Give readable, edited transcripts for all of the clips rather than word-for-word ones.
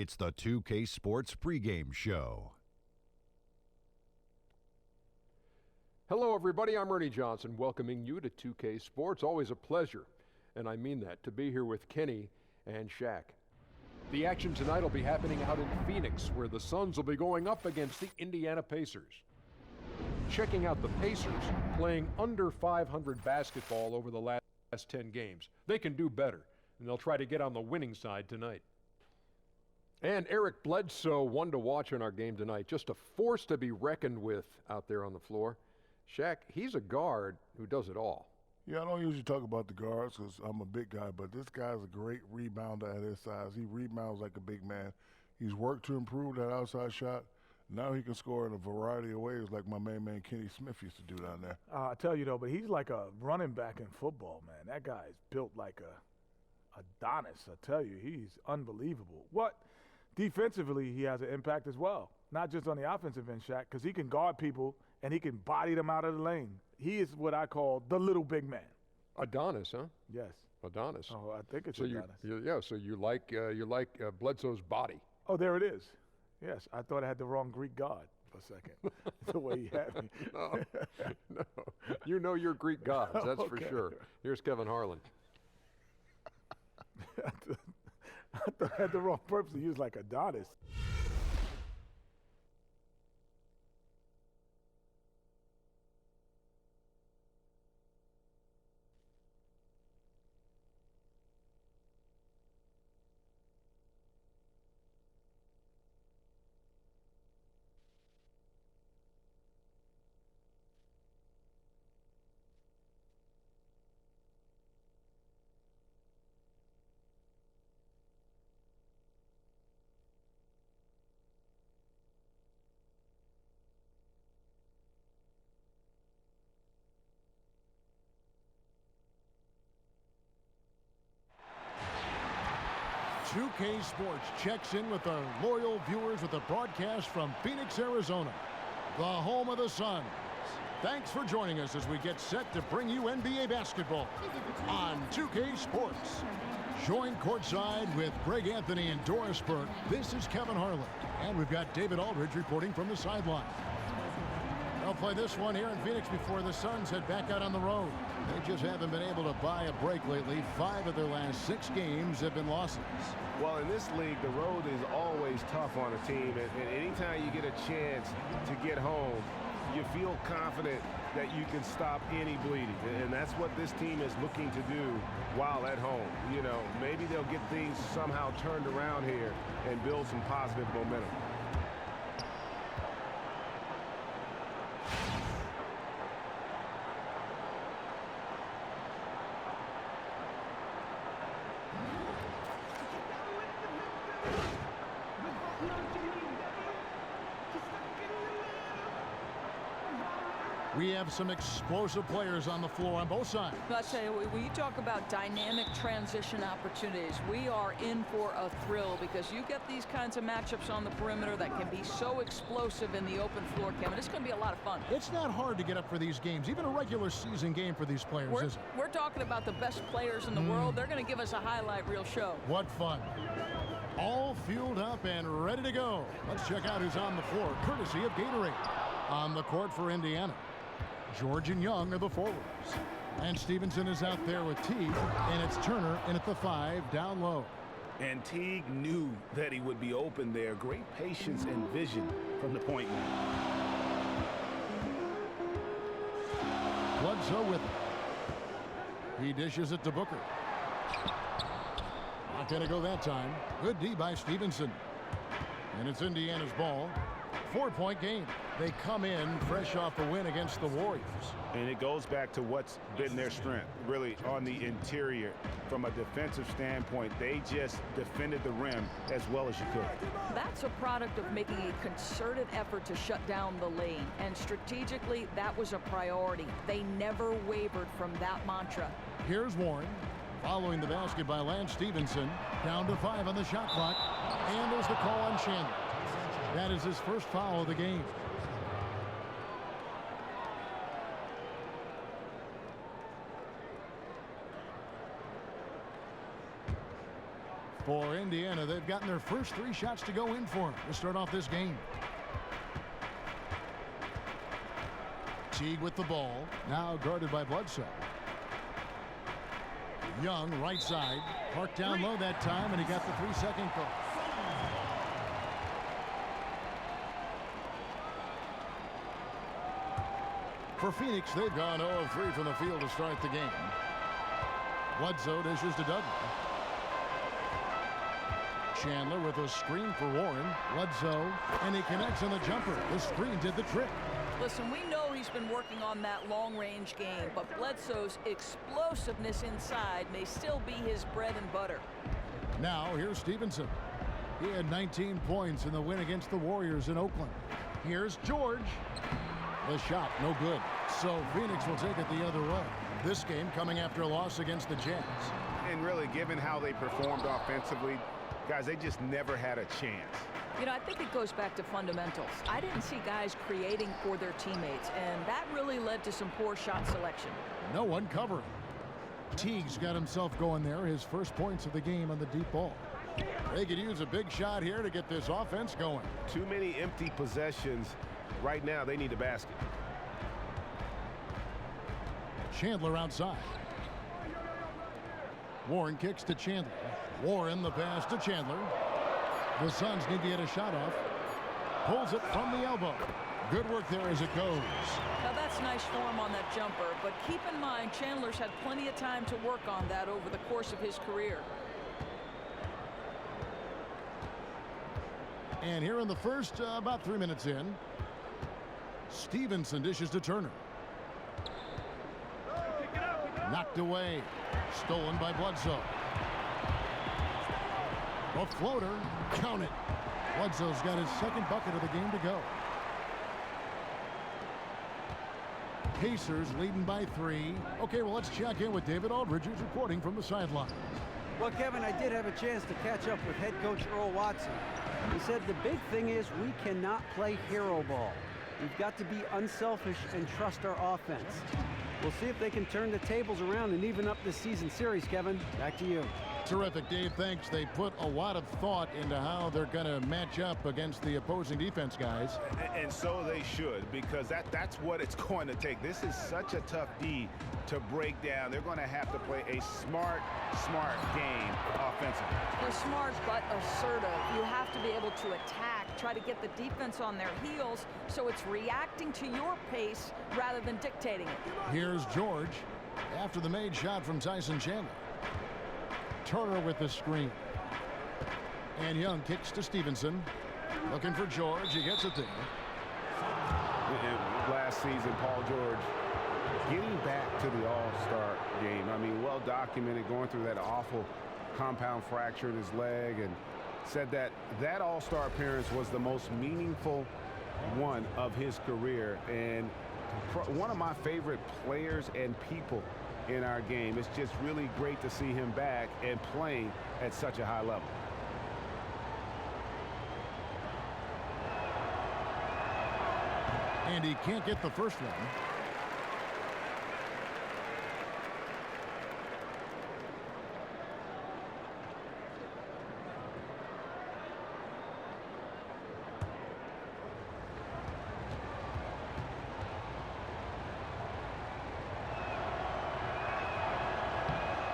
It's the 2K Sports pregame show. Hello, everybody. I'm Ernie Johnson, welcoming you to 2K Sports. Always a pleasure, and I mean that, to be here with Kenny and Shaq. The action tonight will be happening out in Phoenix, where the Suns will be going up against the Indiana Pacers. Checking out the Pacers playing under 500 basketball over the last 10 games. They can do better, and they'll try to get on the winning side tonight. And Eric Bledsoe, one to watch in our game tonight. Just a force to be reckoned with out there on the floor. Shaq, he's a guard who does it all. Yeah, I don't usually talk about the guards because I'm a big guy, but this guy's a great rebounder at his size. He rebounds like a big man. He's worked to improve that outside shot. Now he can score in a variety of ways like my main man Kenny Smith used to do down there. I tell you, though, but he's like a running back in football, man. That guy is built like a Adonis. I tell you, he's unbelievable. Defensively, he has an impact as well, not just on the offensive end, Shaq, because he can guard people and he can body them out of the lane. He is what I call the little big man. Adonis, huh? Yes. Adonis. Oh, I think it's so Adonis. So you like Bledsoe's body. Oh, there it is. Yes, I thought I had the wrong Greek god for a second. The way he had me. No. You know your Greek gods, that's for sure. Here's Kevin Harlan. I thought I had the wrong purpose. He was like Adonis. "2K Sports" checks in with our loyal viewers with a broadcast from Phoenix, Arizona, the home of the Suns. Thanks for joining us as we get set to bring you NBA basketball on 2K Sports. Joined courtside with Greg Anthony and Doris Burke, this is Kevin Harlan. And we've got David Aldridge reporting from the sideline. They'll play this one here in Phoenix before the Suns head back out on the road. They just haven't been able to buy a break lately. 5 of their last 6 games have been losses. Well, in this league, the road is always tough on a team, and anytime you get a chance to get home, you feel confident that you can stop any bleeding, and that's what this team is looking to do while at home. You know, maybe they'll get things somehow turned around here and build some positive momentum. We have some explosive players on the floor on both sides. I tell you, when you talk about dynamic transition opportunities, we are in for a thrill because you get these kinds of matchups on the perimeter that can be so explosive in the open floor, Kevin. It's going to be a lot of fun. It's not hard to get up for these games, even a regular season game for these players, is it? We're talking about the best players in the world. They're going to give us a highlight reel show. What fun. All fueled up and ready to go. Let's check out who's on the floor, courtesy of Gatorade. On the court for Indiana, George and Young are the forwards. And Stevenson is out there with Teague, and it's Turner in at the 5 down low. And Teague knew that he would be open there. Great patience and vision from the point man. Bledsoe with it. He dishes it to Booker. Not going to go that time. Good D by Stevenson. And it's Indiana's ball. 4-point game. They come in fresh off the win against the Warriors. And it goes back to what's been their strength, really, on the interior. From a defensive standpoint, they just defended the rim as well as you could. That's a product of making a concerted effort to shut down the lane. And strategically, that was a priority. They never wavered from that mantra. Here's Warren, following the basket by Lance Stevenson. Down to 5 on the shot clock. And there's the call on Chandler. That is his first foul of the game. For Indiana, they've gotten their first 3 shots to go in for him to start off this game. Teague with the ball, now guarded by Bledsoe. Young, right side, parked down low that time, and he got the 3-second call. For Phoenix, they've gone 0 of 3 from the field to start the game. Bledsoe dishes to Dudley. Chandler with a screen for Warren. Bledsoe, and he connects on the jumper. The screen did the trick. Listen, we know he's been working on that long-range game, but Bledsoe's explosiveness inside may still be his bread and butter. Now, here's Stevenson. He had 19 points in the win against the Warriors in Oakland. Here's George. The shot, no good. So Phoenix will take it the other way. This game coming after a loss against the Jazz. And really, given how they performed offensively, guys, they just never had a chance. You know, I think it goes back to fundamentals. I didn't see guys creating for their teammates, and that really led to some poor shot selection. No one covering. Teague's got himself going there, his first points of the game on the deep ball. They could use a big shot here to get this offense going. Too many empty possessions. Right now, they need a basket. Chandler outside. Warren kicks to Chandler. Warren the pass to Chandler. The Suns need to get a shot off. Pulls it from the elbow. Good work there as it goes. Now that's nice form on that jumper, but keep in mind Chandler's had plenty of time to work on that over the course of his career. And here in the first, about 3 minutes in, Stevenson dishes to Turner. Knocked away. Stolen by Bledsoe. A floater. Count it. Bledsoe's got his second bucket of the game to go. Pacers leading by 3. Okay, well, let's check in with David Aldridge, who's reporting from the sideline. Well, Kevin, I did have a chance to catch up with head coach Earl Watson. He said the big thing is we cannot play hero ball. We've got to be unselfish and trust our offense. We'll see if they can turn the tables around and even up this season series, Kevin. Back to you. Terrific, Dave. Thanks. They put a lot of thought into how they're going to match up against the opposing defense, guys. And so they should, because that's what it's going to take. This is such a tough D to break down. They're going to have to play a smart game offensively. They're smart but assertive. You have to be able to attack, try to get the defense on their heels, so it's reacting to your pace rather than dictating it. Here's George after the made shot from Tyson Chandler. Turner with the screen. And Young kicks to Stevenson. Looking for George. He gets it there. Last season, Paul George getting back to the All-Star game. I mean, well documented, going through that awful compound fracture in his leg, and said that All-Star appearance was the most meaningful one of his career, and one of my favorite players and people in our game. It's just really great to see him back and playing at such a high level. And he can't get the first one.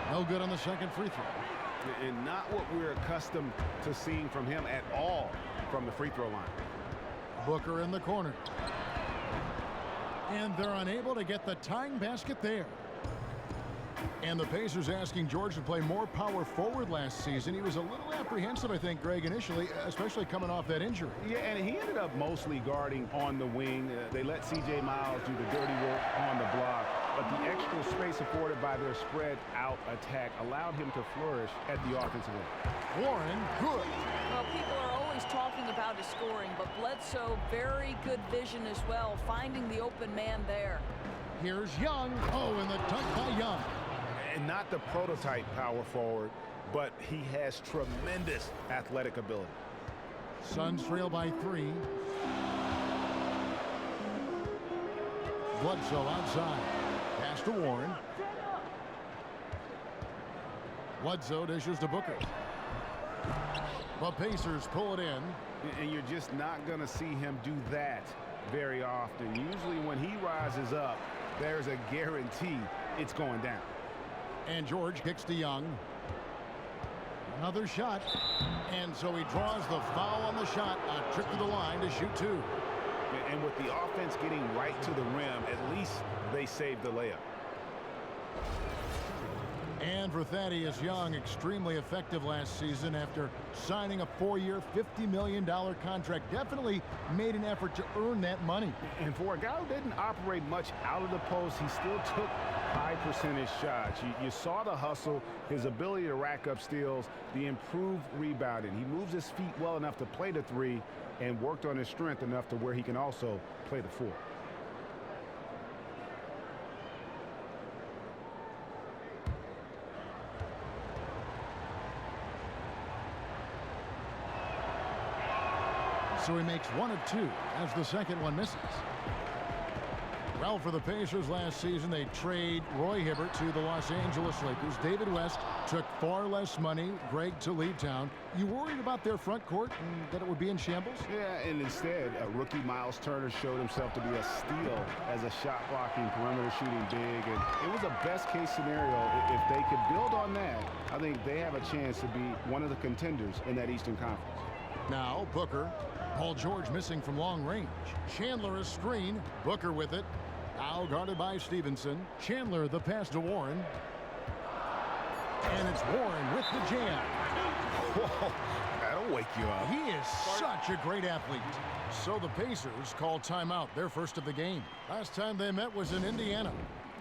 No good on the second free throw. And not what we're accustomed to seeing from him at all from the free throw line. Booker in the corner. And they're unable to get the tying basket there. And the Pacers asking George to play more power forward last season. He was a little apprehensive, I think, Greg, initially, especially coming off that injury. Yeah, and he ended up mostly guarding on the wing. They let C.J. Miles do the dirty work on the block. But the extra space afforded by their spread out attack allowed him to flourish at the offensive end. Warren, good. Well, people are always talking about his scoring, but Bledsoe, very good vision as well, finding the open man there. Here's Young. Oh, and the dunk by Young. And not the prototype power forward, but he has tremendous athletic ability. Suns trail by 3. Bledsoe outside. Pass to Warren. Bledsoe dishes to Booker. The Pacers pull it in. And you're just not going to see him do that very often. Usually when he rises up, there's a guarantee it's going down. And George kicks to Young. Another shot. And so he draws the foul on the shot. A trip to the line to shoot two. And with the offense getting right to the rim, at least they saved the layup. And for Thaddeus Young, extremely effective last season after signing a 4-year, $50 million contract. Definitely made an effort to earn that money. And for a guy who didn't operate much out of the post, he still took high percentage shots. You saw the hustle, his ability to rack up steals, the improved rebounding. He moves his feet well enough to play the three and worked on his strength enough to where he can also play the four. So he makes 1 of 2 as the second one misses. Well, for the Pacers last season, they trade Roy Hibbert to the Los Angeles Lakers. David West took far less money. Greg to leave town. You worried about their front court and that it would be in shambles? Yeah, and instead, rookie Miles Turner showed himself to be a steal as a shot-blocking, perimeter shooting big. And it was a best-case scenario. If they could build on that, I think they have a chance to be one of the contenders in that Eastern Conference. Now, Booker. Paul George missing from long range. Chandler a screen. Booker with it. Now guarded by Stevenson. Chandler the pass to Warren. And it's Warren with the jam. Whoa, that'll wake you up. He is such a great athlete. So the Pacers call timeout, their first of the game. Last time they met was in Indiana.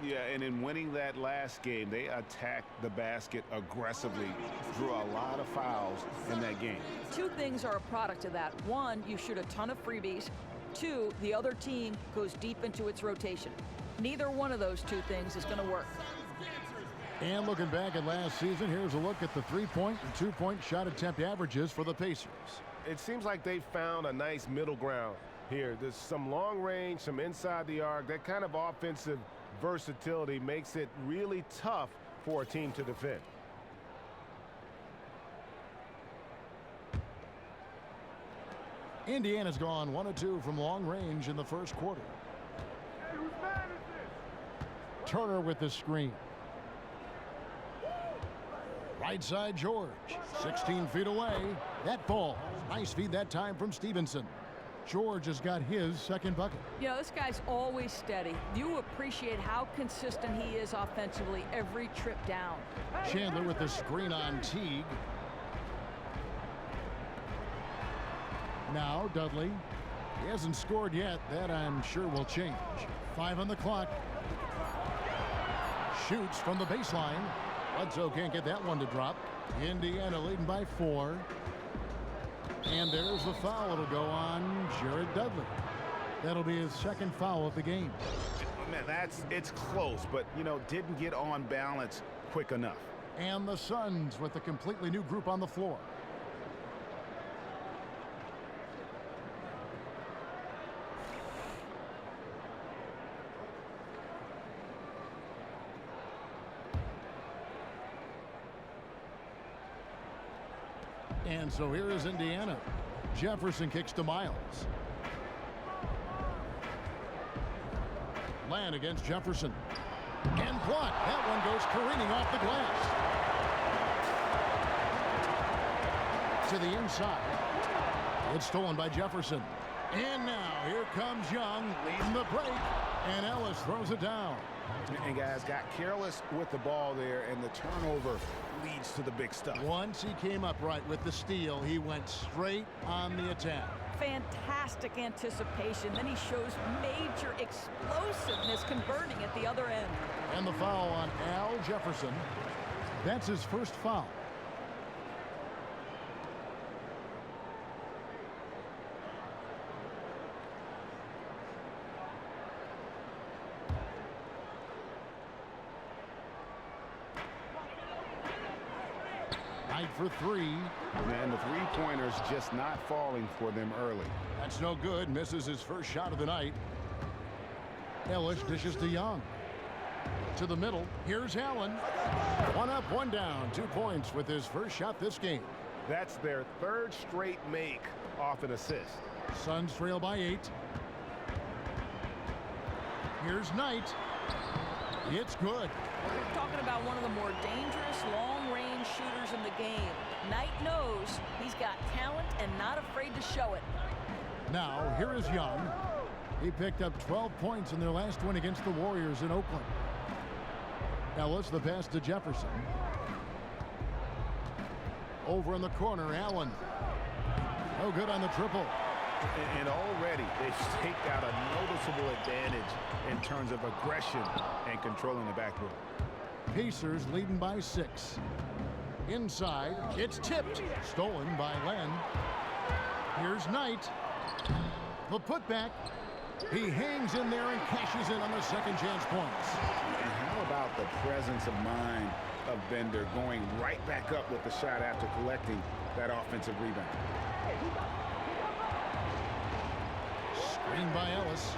Yeah, and in winning that last game, they attacked the basket aggressively, drew a lot of fouls in that game. Two things are a product of that. One, you shoot a ton of freebies. Two, the other team goes deep into its rotation. Neither one of those two things is going to work. And looking back at last season, here's a look at the 3-point and 2-point shot attempt averages for the Pacers. It seems like they found a nice middle ground here. There's some long range, some inside the arc. That kind of offensive versatility makes it really tough for a team to defend. Indiana's gone 1 of 2 from long range in the first quarter. Turner with the screen. Right side George, 16 feet away. That ball, nice feed that time from Stevenson. George has got his second bucket. You know, this guy's always steady. You appreciate how consistent he is offensively every trip down. Chandler with the screen on Teague. Now Dudley. He hasn't scored yet. That I'm sure will change. 5 on the clock. Shoots from the baseline. Bledsoe can't get that one to drop. Indiana leading by 4. And there's the foul. It'll go on Jared Dudley. That'll be his second foul of the game. Man, it's close, but, you know, didn't get on balance quick enough. And the Suns with a completely new group on the floor. And so here is Indiana. Jefferson kicks to Miles. Land against Jefferson. And blocked. That one goes careening off the glass. To the inside. It's stolen by Jefferson. And now here comes Young leading the break. And Ellis throws it down. And guys got careless with the ball there, and the turnover leads to the big stuff. Once he came upright with the steal, he went straight on the attack. Fantastic anticipation. Then he shows major explosiveness converting at the other end. And the foul on Al Jefferson. That's his first foul. For 3. And the three-pointers just not falling for them early. That's no good. Misses his first shot of the night. Ellis dishes to Young. To the middle. Here's Allen. 1 up, 1 down. 2 points with his first shot this game. That's their third straight make off an assist. Suns trail by 8. Here's Knight. It's good. We're talking about one of the more dangerous long-range shooters in the game. Knight knows he's got talent and not afraid to show it. Now, here is Young. He picked up 12 points in their last win against the Warriors in Oakland. Ellis, the pass to Jefferson. Over in the corner, Allen. No good on the triple. And already they've staked out a noticeable advantage in terms of aggression and controlling the backboard. Pacers leading by 6. Inside, it's tipped. Stolen by Len. Here's Knight. The putback. He hangs in there and cashes in on the second chance points. And how about the presence of mind of Bender going right back up with the shot after collecting that offensive rebound? Screen by Ellis.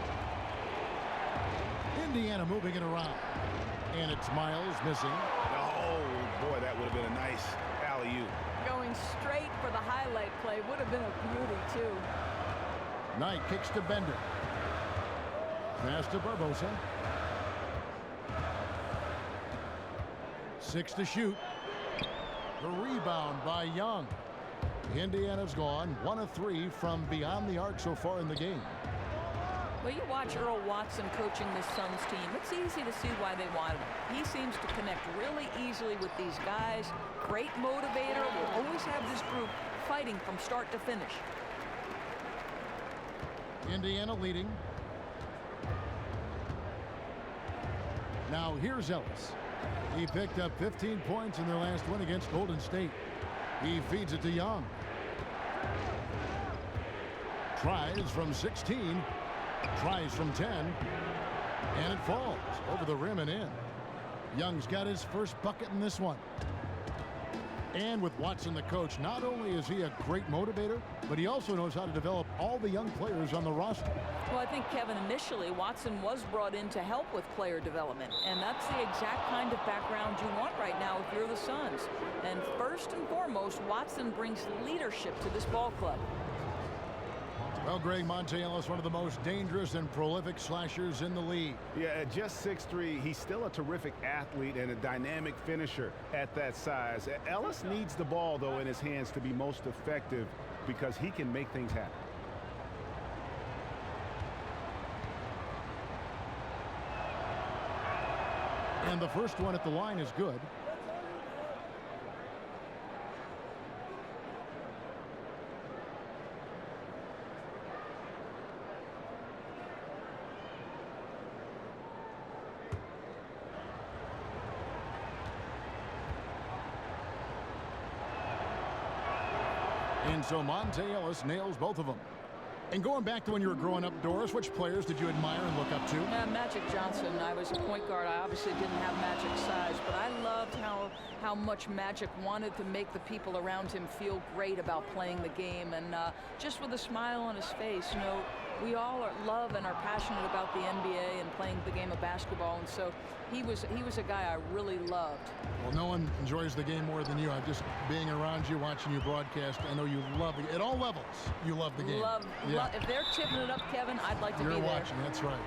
Indiana moving it around. And it's Miles missing. Oh, boy, that would have been a nice alley-oop. Going straight for the highlight play would have been a beauty, too. Knight kicks to Bender. Pass to Barbosa. 6 to shoot. The rebound by Young. Indiana's gone 1 of 3 from beyond the arc so far in the game. Well, you watch Earl Watson coaching this Suns team. It's easy to see why they wanted him. He seems to connect really easily with these guys. Great motivator. Will always have this group fighting from start to finish. Indiana leading. Now here's Ellis. He picked up 15 points in their last win against Golden State. He feeds it to Young. Tries from 16. Tries from 10. And it falls over the rim and in. Young's got his first bucket in this one. And with Watson the coach, not only is he a great motivator, but he also knows how to develop all the young players on the roster. Well, I think, Kevin, initially Watson was brought in to help with player development, and that's the exact kind of background you want right now if you're the Suns. And first and foremost, Watson brings leadership to this ball club. Well, Greg, Monte Ellis, one of the most dangerous and prolific slashers in the league. Yeah, at just 6'3", he's still a terrific athlete and a dynamic finisher at that size. Ellis needs the ball, though, in his hands to be most effective because he can make things happen. And the first one at the line is good. And so Monte Ellis nails both of them. And going back to when you were growing up, Doris, which players did you admire and look up to? Magic Johnson. I was a point guard. I obviously didn't have Magic's size, but I loved how much Magic wanted to make the people around him feel great about playing the game. And just with a smile on his face, you know, we all love and are passionate about the NBA and playing the game of basketball. And so he was a guy I really loved. Well, no one enjoys the game more than you. I'm just being around you, watching you broadcast. I know you love it. At all levels, you love the game. If they're tipping it up, Kevin, I'd like to be there. You're watching, that's right.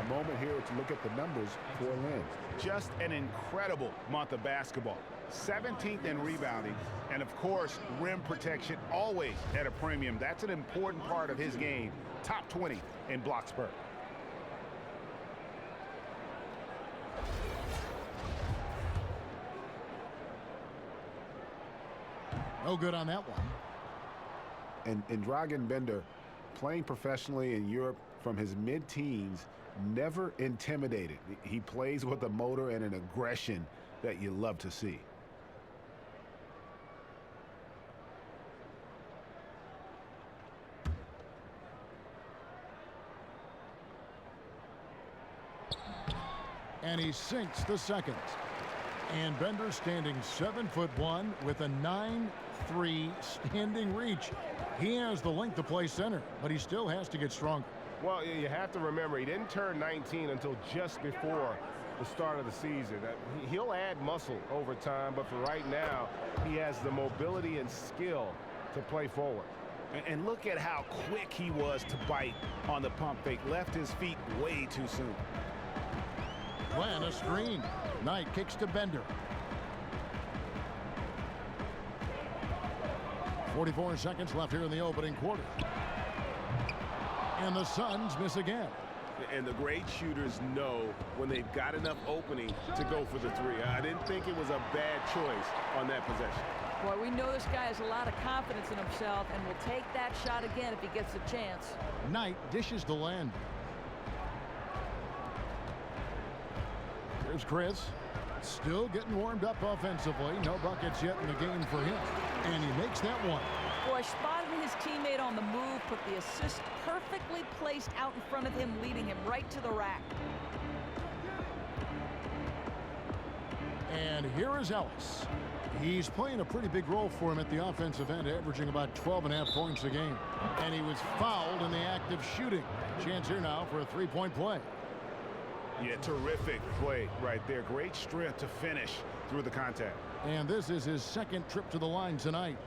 A moment here to look at the numbers for Lynn. Just an incredible month of basketball. 17th in rebounding, and of course, rim protection always at a premium. That's an important part of his game. Top 20 in block spurt. No good on that one. And Dragan Bender, playing professionally in Europe from his mid-teens, never intimidated. He plays with a motor and an aggression that you love to see. And he sinks the second. And Bender standing 7'1" with a 9'3" standing reach. He has the length to play center, but he still has to get stronger. Well, you have to remember, he didn't turn 19 until just before the start of the season. He'll add muscle over time, but for right now, he has the mobility and skill to play forward. And look at how quick he was to bite on the pump fake. Left his feet way too soon. Glenn, a screen. Knight kicks to Bender. 44 seconds left here in the opening quarter. And the Suns miss again. And the great shooters know when they've got enough opening to go for the three. I didn't think it was a bad choice on that possession. Boy, we know this guy has a lot of confidence in himself and will take that shot again if he gets a chance. Knight dishes to Land. Here's Chris. Still getting warmed up offensively. No buckets yet in the game for him. And he makes that one. Boy, spotting his teammate on the move, put the assist perfectly placed out in front of him, leading him right to the rack. And here is Ellis. He's playing a pretty big role for him at the offensive end, averaging about 12.5 points a game. And he was fouled in the act of shooting. Chance here now for a three-point play. Yeah, terrific play right there. Great strength to finish through the contact. And this is his second trip to the line tonight.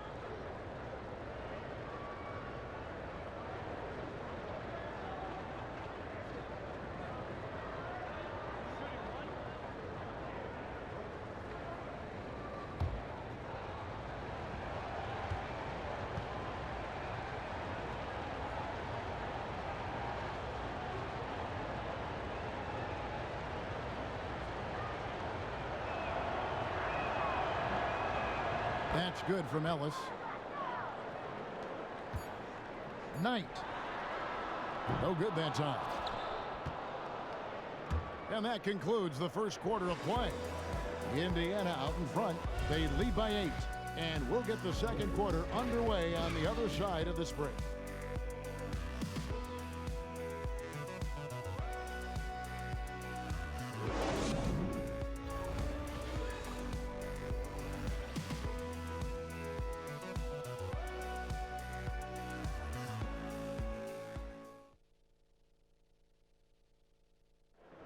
That's good from Ellis. Knight. No good that time. And that concludes the first quarter of play. Indiana out in front. They lead by 8. And we'll get the second quarter underway on the other side of this break.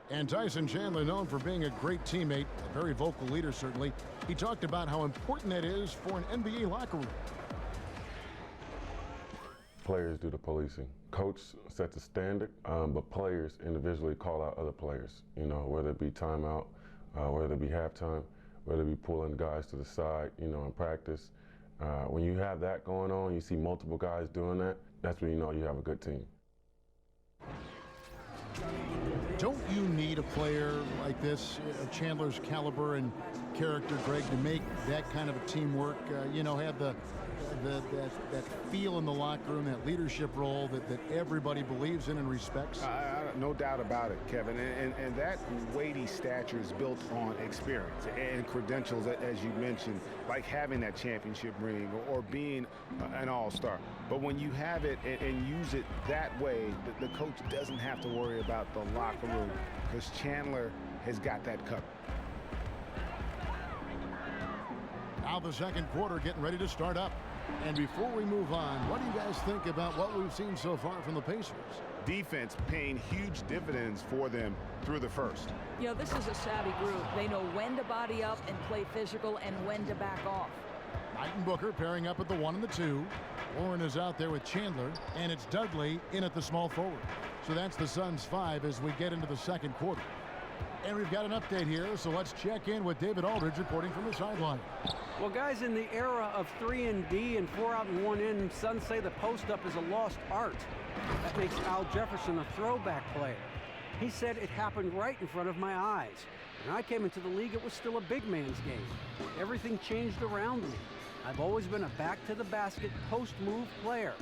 And Tyson Chandler, known for being a great teammate, a very vocal leader certainly. He talked about how important that is for an NBA locker room. Players do the policing. Coach sets a standard, but players individually call out other players. You know, whether it be timeout, whether it be halftime, whether it be pulling guys to the side, you know, in practice. When you have that going on, you see multiple guys doing that, that's when you know you have a good team. Don't you need a player like this, Chandler's caliber and character, Greg, to make that kind of a teamwork, you know, have that feel in the locker room, that leadership role that everybody believes in and respects? No doubt about it, Kevin. And that weighty stature is built on experience and credentials, as you mentioned, like having that championship ring or being an all-star. But when you have it and use it that way, the coach doesn't have to worry about the locker room because Chandler has got that covered. Now the second quarter getting ready to start up. And before we move on, what do you guys think about what we've seen so far from the Pacers? Defense paying huge dividends for them through the first. You know, this is a savvy group. They know when to body up and play physical and when to back off. Knight and Booker pairing up at the 1 and the 2. Warren is out there with Chandler, and it's Dudley in at the small forward. So that's the Suns 5 as we get into the second quarter. And we've got an update here, so let's check in with David Aldridge reporting from the sideline. Well, guys, in the era of 3-and-D and 4 out and 1 in, Suns say the post-up is a lost art. That makes Al Jefferson a throwback player. He said it happened right in front of my eyes. When I came into the league, it was still a big man's game. Everything changed around me. I've always been a back-to-the-basket, post-move player.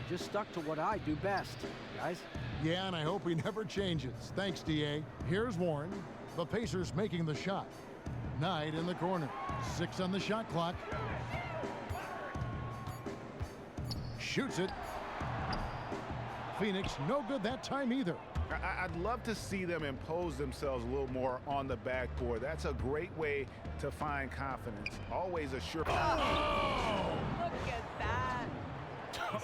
Just stuck to what I do best, guys. Yeah, and I hope he never changes. Thanks, D.A. Here's Warren. The Pacers making the shot. Knight in the corner. 6 on the shot clock. Shoots it. Phoenix, no good that time either. I'd love to see them impose themselves a little more on the backboard. That's a great way to find confidence. Always a sure. Oh, look at that.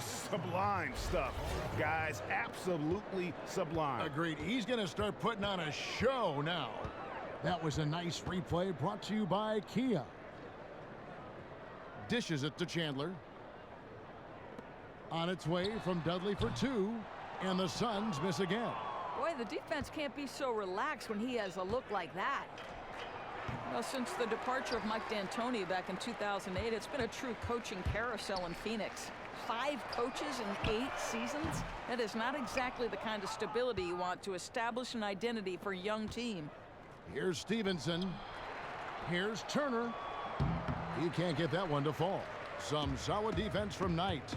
Sublime stuff, guys. Absolutely sublime. Agreed. He's going to start putting on a show now. That was a nice replay brought to you by Kia. Dishes it to Chandler. On its way from Dudley for two, and the Suns miss again. Boy, the defense can't be so relaxed when he has a look like that. Well, since the departure of Mike D'Antoni back in 2008, it's been a true coaching carousel in Phoenix. 5 coaches in 8 seasons? That is not exactly the kind of stability you want to establish an identity for a young team. Here's Stevenson. Here's Turner. He can't get that one to fall. Some solid defense from Knight.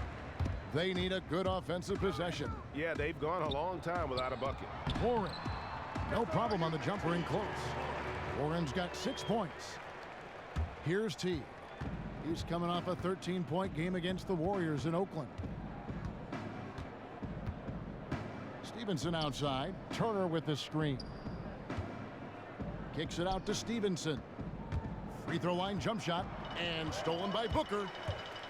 They need a good offensive possession. Yeah, they've gone a long time without a bucket. Warren. No problem on the jumper in close. Warren's got 6 points. Here's T. He's coming off a 13-point game against the Warriors in Oakland. Stevenson outside. Turner with the screen. Kicks it out to Stevenson. Free throw line jump shot. And stolen by Booker.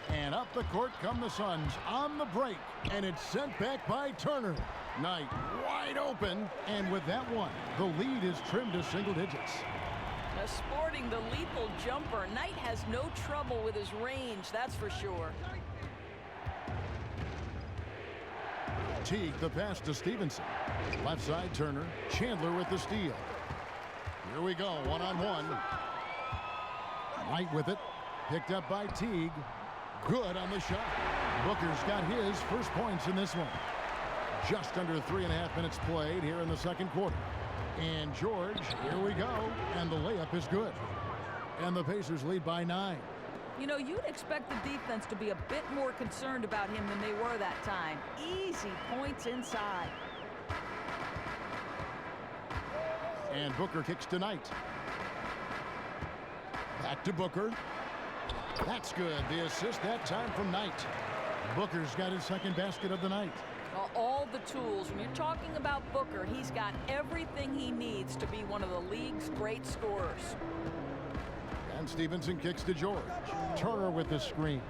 And up the court come the Suns on the break. And it's sent back by Turner. Knight wide open. And with that one, the lead is trimmed to single digits. Sporting the lethal jumper, Knight has no trouble with his range, that's for sure. Teague the pass to Stevenson. Left side Turner. Chandler with the steal. Here we go, one-on-one. Knight with it. Picked up by Teague. Good on the shot. Booker's got his first points in this one. Just under 3.5 minutes played here in the second quarter. And George, here we go. And the layup is good. And the Pacers lead by 9. You know, you'd expect the defense to be a bit more concerned about him than they were that time. Easy points inside. And Booker kicks to Knight. Back to Booker. That's good. The assist that time from Knight. Booker's got his second basket of the night. All the tools. When you're talking about Booker, he's got everything he needs to be one of the league's great scorers. And Stevenson kicks to George. Turner with the screen.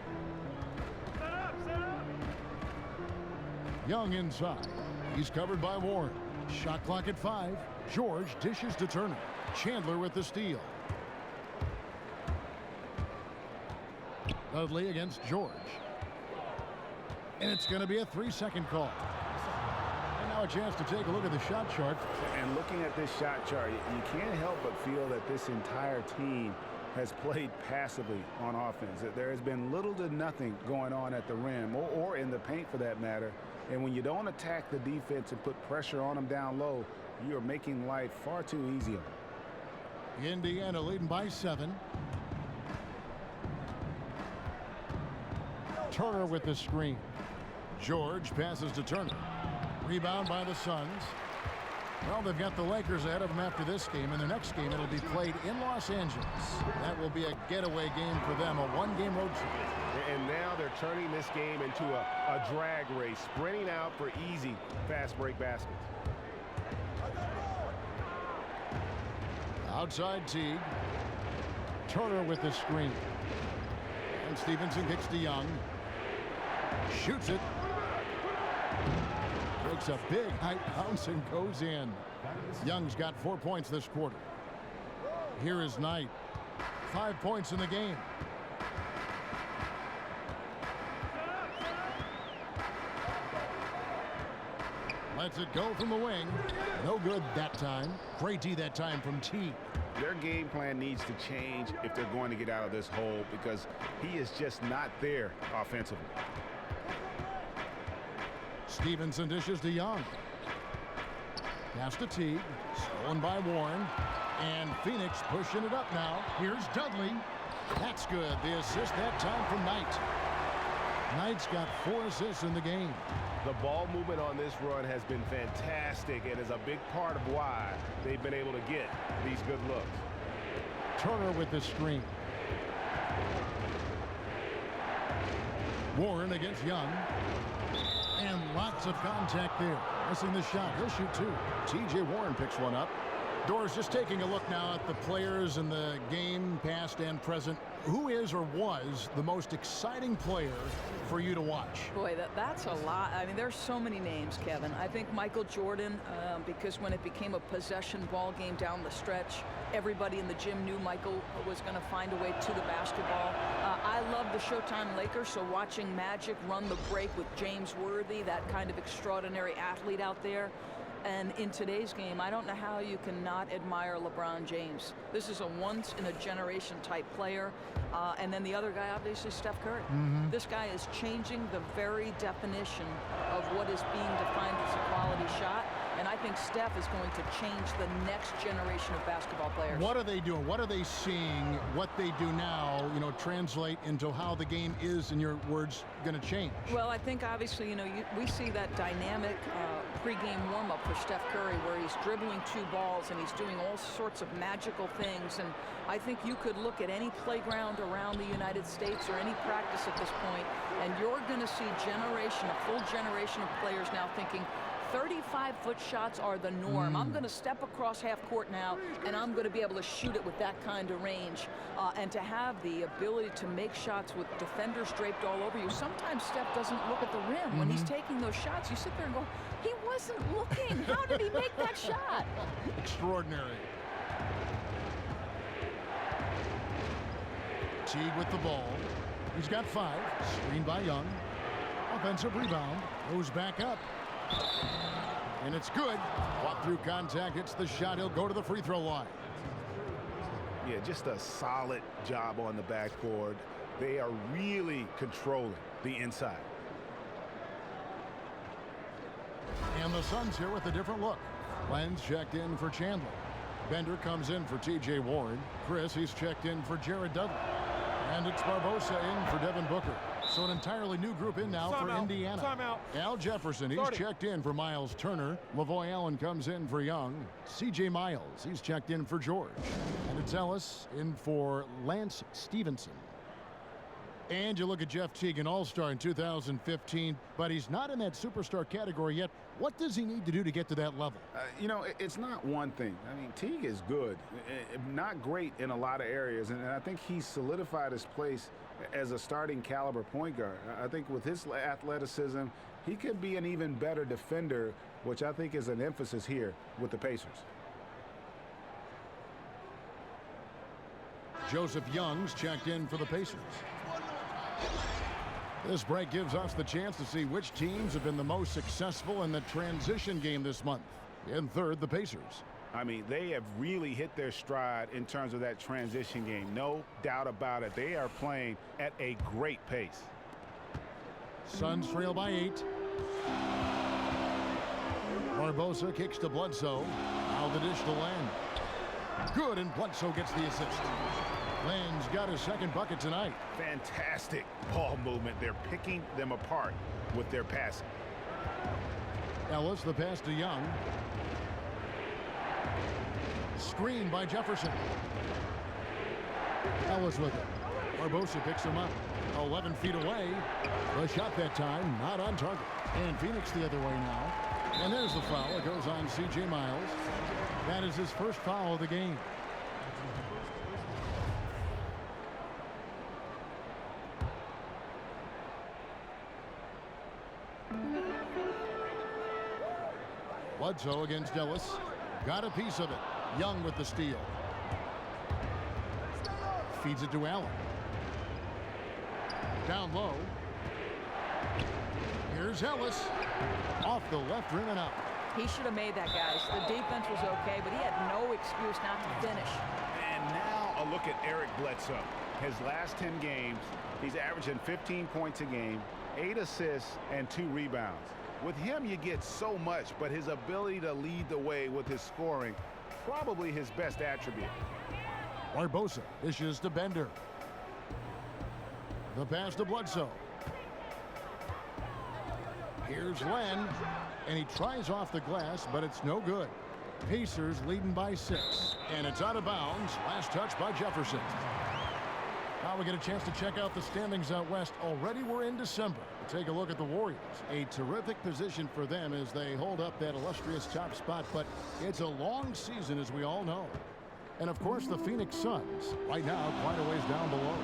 Young inside. He's covered by Warren. Shot clock at 5. George dishes to Turner. Chandler with the steal. Dudley against George. And it's going to be a 3-second call. And now a chance to take a look at the shot chart. And looking at this shot chart, you can't help but feel that this entire team has played passively on offense. There has been little to nothing going on at the rim or in the paint for that matter. And when you don't attack the defense and put pressure on them down low, you are making life far too easy on them. Indiana leading by 7. Turner with the screen. George passes to Turner. Rebound by the Suns. Well, they've got the Lakers ahead of them after this game. In their next game, it'll be played in Los Angeles. That will be a getaway game for them, a 1-game road trip. And now they're turning this game into a drag race, sprinting out for easy fast break baskets. Outside Teague. Turner with the screen. And Stevenson kicks to Young. Shoots it. Takes a big high bounce and goes in. Young's got 4 points this quarter. Here is Knight. 5 points in the game. Lets it go from the wing. No good that time. Great D that time from T. Their game plan needs to change if they're going to get out of this hole because he is just not there offensively. Stevenson dishes to Young. Pass to Teague. Stolen by Warren. And Phoenix pushing it up now. Here's Dudley. That's good. The assist that time from Knight. Knight's got 4 assists in the game. The ball movement on this run has been fantastic and is a big part of why they've been able to get these good looks. Turner with the screen. Warren against Young. And lots of contact there. Missing the shot. He'll shoot 2. T.J. Warren picks one up. Doris just taking a look now at the players in the game, past and present. who is or was the most exciting player for you to watch? Boy, that's a lot. I mean, there's so many names, Kevin. I think Michael Jordan, because when it became a possession ball game down the stretch, everybody in the gym knew Michael was going to find a way to the basketball. I love the Showtime Lakers, so watching Magic run the break with James Worthy, that kind of extraordinary athlete out there. And in today's game, I don't know how you can not admire LeBron James. This is a once-in-a-generation type player. And then the other guy, obviously, Steph Curry. This guy is changing the very definition of what is being defined as a quality shot. And I think Steph is going to change the next generation of basketball players. What are they doing? What are they seeing? What they do now, translate into how the game is, in your words, going to change? Well, I think obviously, we see that dynamic pregame warm-up for Steph Curry where he's dribbling 2 balls and he's doing all sorts of magical things. And I think you could look at any playground around the United States or any practice at this point, and you're going to see a full generation of players now thinking, 35-foot shots are the norm. I'm going to step across half court now, and I'm going to be able to shoot it with that kind of range. And to have the ability to make shots with defenders draped all over you. Sometimes Steph doesn't look at the rim. When he's taking those shots, you sit there and go, he wasn't looking. How did he make that shot? Extraordinary. Teague with the ball. He's got 5. Screened by Young. Offensive rebound. Goes back up. And it's good. Fought through contact, hits the shot. He'll go to the free throw line. Yeah, just a solid job on the backboard. They are really controlling the inside. And the Suns here with a different look. Lenz checked in for Chandler. Bender comes in for T.J. Warren. Chris, he's checked in for Jared Dudley. And it's Barbosa in for Devin Booker. So an entirely new group in now for Indiana. Timeout. Al Jefferson, he's checked in for Miles Turner. Lavoy Allen comes in for Young. C.J. Miles, he's checked in for George. And it's Ellis in for Lance Stevenson. And you look at Jeff Teague, an all-star in 2015, but he's not in that superstar category yet. What does he need to do to get to that level? It's not one thing. I mean, Teague is good, not great in a lot of areas, and I think he's solidified his place as a starting caliber point guard. I think with his athleticism, he could be an even better defender, which I think is an emphasis here with the Pacers. Joseph Young's checked in for the Pacers. This break gives us the chance to see which teams have been the most successful in the transition game this month. In third, the Pacers. I mean, they have really hit their stride in terms of that transition game. No doubt about it. They are playing at a great pace. Suns trail by 8. Barbosa kicks to Bledsoe. Now the dish to Len. Good, and Bledsoe gets the assist. Len's got his second bucket tonight. Fantastic ball movement. They're picking them apart with their passing. Ellis, the pass to Young. Screen by Jefferson. Ellis with it. Barbosa picks him up. 11 feet away. The shot that time not on target. And Phoenix the other way now. And there's the foul. It goes on C.J. Miles. That is his first foul of the game. Bledsoe against Ellis. Got a piece of it. Young with the steal. Feeds it to Allen. Down low. Here's Ellis. Off the left rim and out. He should have made that, guys. The defense was okay, but he had no excuse not to finish. And now a look at Eric Bledsoe. His last 10 games, he's averaging 15 points a game, 8 assists, and 2 rebounds. With him, you get so much, but his ability to lead the way with his scoring, probably his best attribute. Barbosa dishes to Bender. The pass to Bledsoe. Here's Len, and he tries off the glass, but it's no good. Pacers leading by 6, and it's out of bounds. Last touch by Jefferson. Now we get a chance to check out the standings out west. Already we're in December. Take a look at the Warriors. A terrific position for them as they hold up that illustrious top spot, but it's a long season, as we all know. And of course, the Phoenix Suns, right now, quite a ways down below.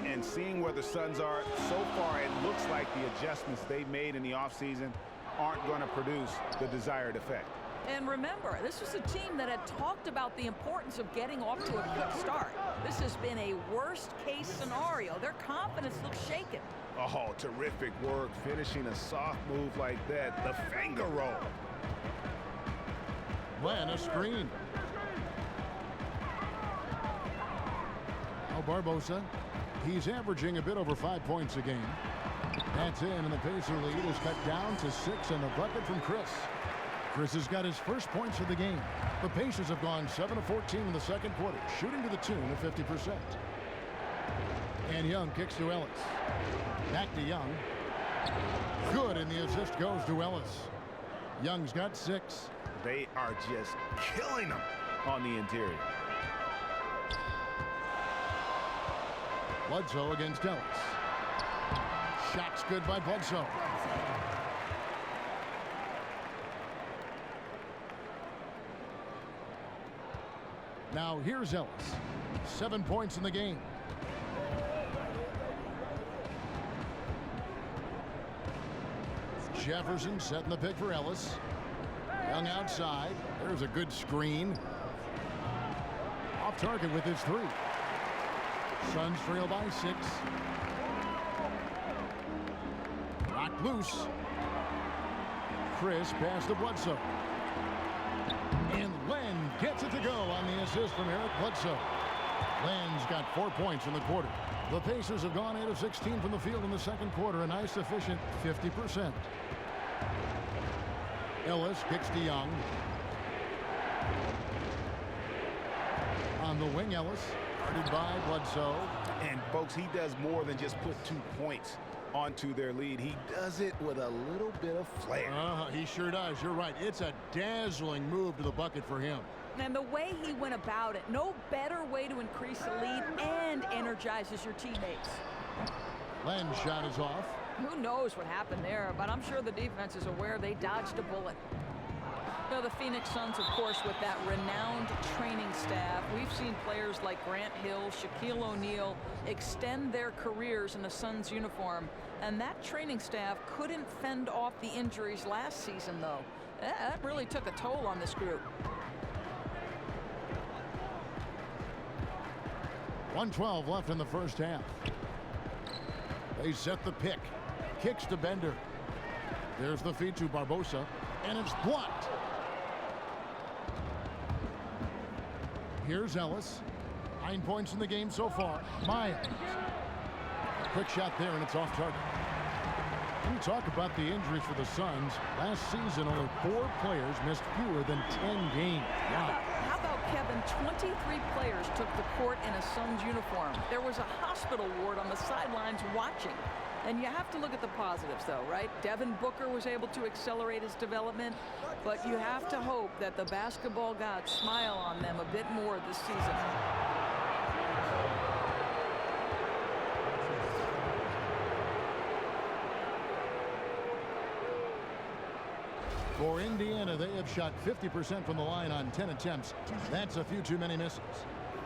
And seeing where the Suns are so far, it looks like the adjustments they've made in the offseason aren't going to produce the desired effect. And remember, this was a team that had talked about the importance of getting off to a quick start. This has been a worst-case scenario. Their confidence looks shaken. Oh, terrific work finishing a soft move like that. The finger roll. Len, a screen. Now Barbosa. He's averaging a bit over 5 points a game. That's in, and the Pacer lead is cut down to 6, and the bucket from Chris. Chris has got his first points of the game. The Pacers have gone 7 of 14 in the second quarter, shooting to the tune of 50%. And Young kicks to Ellis. Back to Young. Good, and the assist goes to Ellis. Young's got 6. They are just killing them on the interior. Bledsoe against Ellis. Shot's good by Bledsoe. Now here's Ellis. 7 points in the game. Jefferson setting the pick for Ellis. Young outside. There's a good screen. Off target with his 3. Suns trail by 6. Knocked loose. Chris pass to Bledsoe. And Len gets it to go on the assist from Eric Bledsoe. Len's got 4 points in the quarter. The Pacers have gone 8 of 16 from the field in the second quarter, a nice efficient 50%. Ellis kicks to Young. On the wing, Ellis. Guarded by Bledsoe. And folks, he does more than just put 2 points onto their lead. He does it with a little bit of flair. He sure does. You're right. It's a dazzling move to the bucket for him. And the way he went about it, no better way to increase the lead and energizes your teammates. Len's shot is off. Who knows what happened there, but I'm sure the defense is aware they dodged a bullet. You know, the Phoenix Suns, of course, with that renowned training staff, we've seen players like Grant Hill, Shaquille O'Neal extend their careers in a Suns uniform, and that training staff couldn't fend off the injuries last season, though. That really took a toll on this group. 1:12 left in the first half. They set the pick. Kicks to Bender. There's the feed to Barbosa, and it's blocked. Here's Ellis. 9 points in the game so far. Myers. Quick shot there, and it's off target. When you talk about the injuries for the Suns, last season only 4 players missed fewer than 10 games. Wow. How about, Kevin, 23 players took the court in a Suns uniform. There was a hospital ward on the sidelines watching. And you have to look at the positives, though, right? Devin Booker was able to accelerate his development, but you have to hope that the basketball gods smile on them a bit more this season. For Indiana, they have shot 50% from the line on 10 attempts. That's a few too many misses.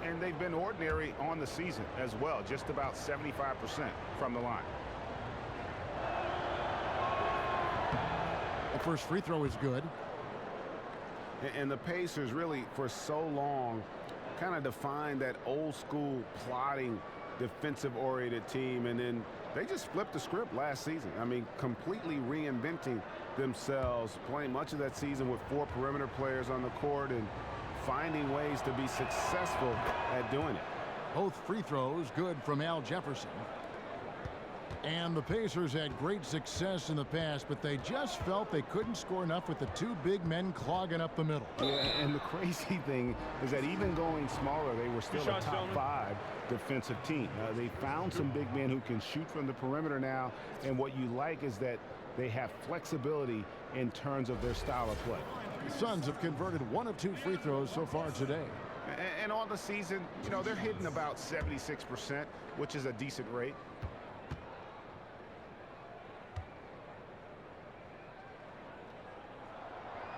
And they've been ordinary on the season as well, just about 75% from the line. The first free throw is good. And the Pacers really, for so long, kind of defined that old school plotting defensive-oriented team, and then they just flipped the script last season. I mean, completely reinventing themselves, playing much of that season with 4 perimeter players on the court and finding ways to be successful at doing it. Both free throws good from Al Jefferson. And the Pacers had great success in the past, but they just felt they couldn't score enough with the 2 big men clogging up the middle. Yeah, and the crazy thing is that even going smaller, they were still a top 5 defensive team. They found some big men who can shoot from the perimeter now, and what you like is that they have flexibility in terms of their style of play. The Suns have converted 1 of 2 free throws so far today. And on the season, you know, they're hitting about 76%, which is a decent rate.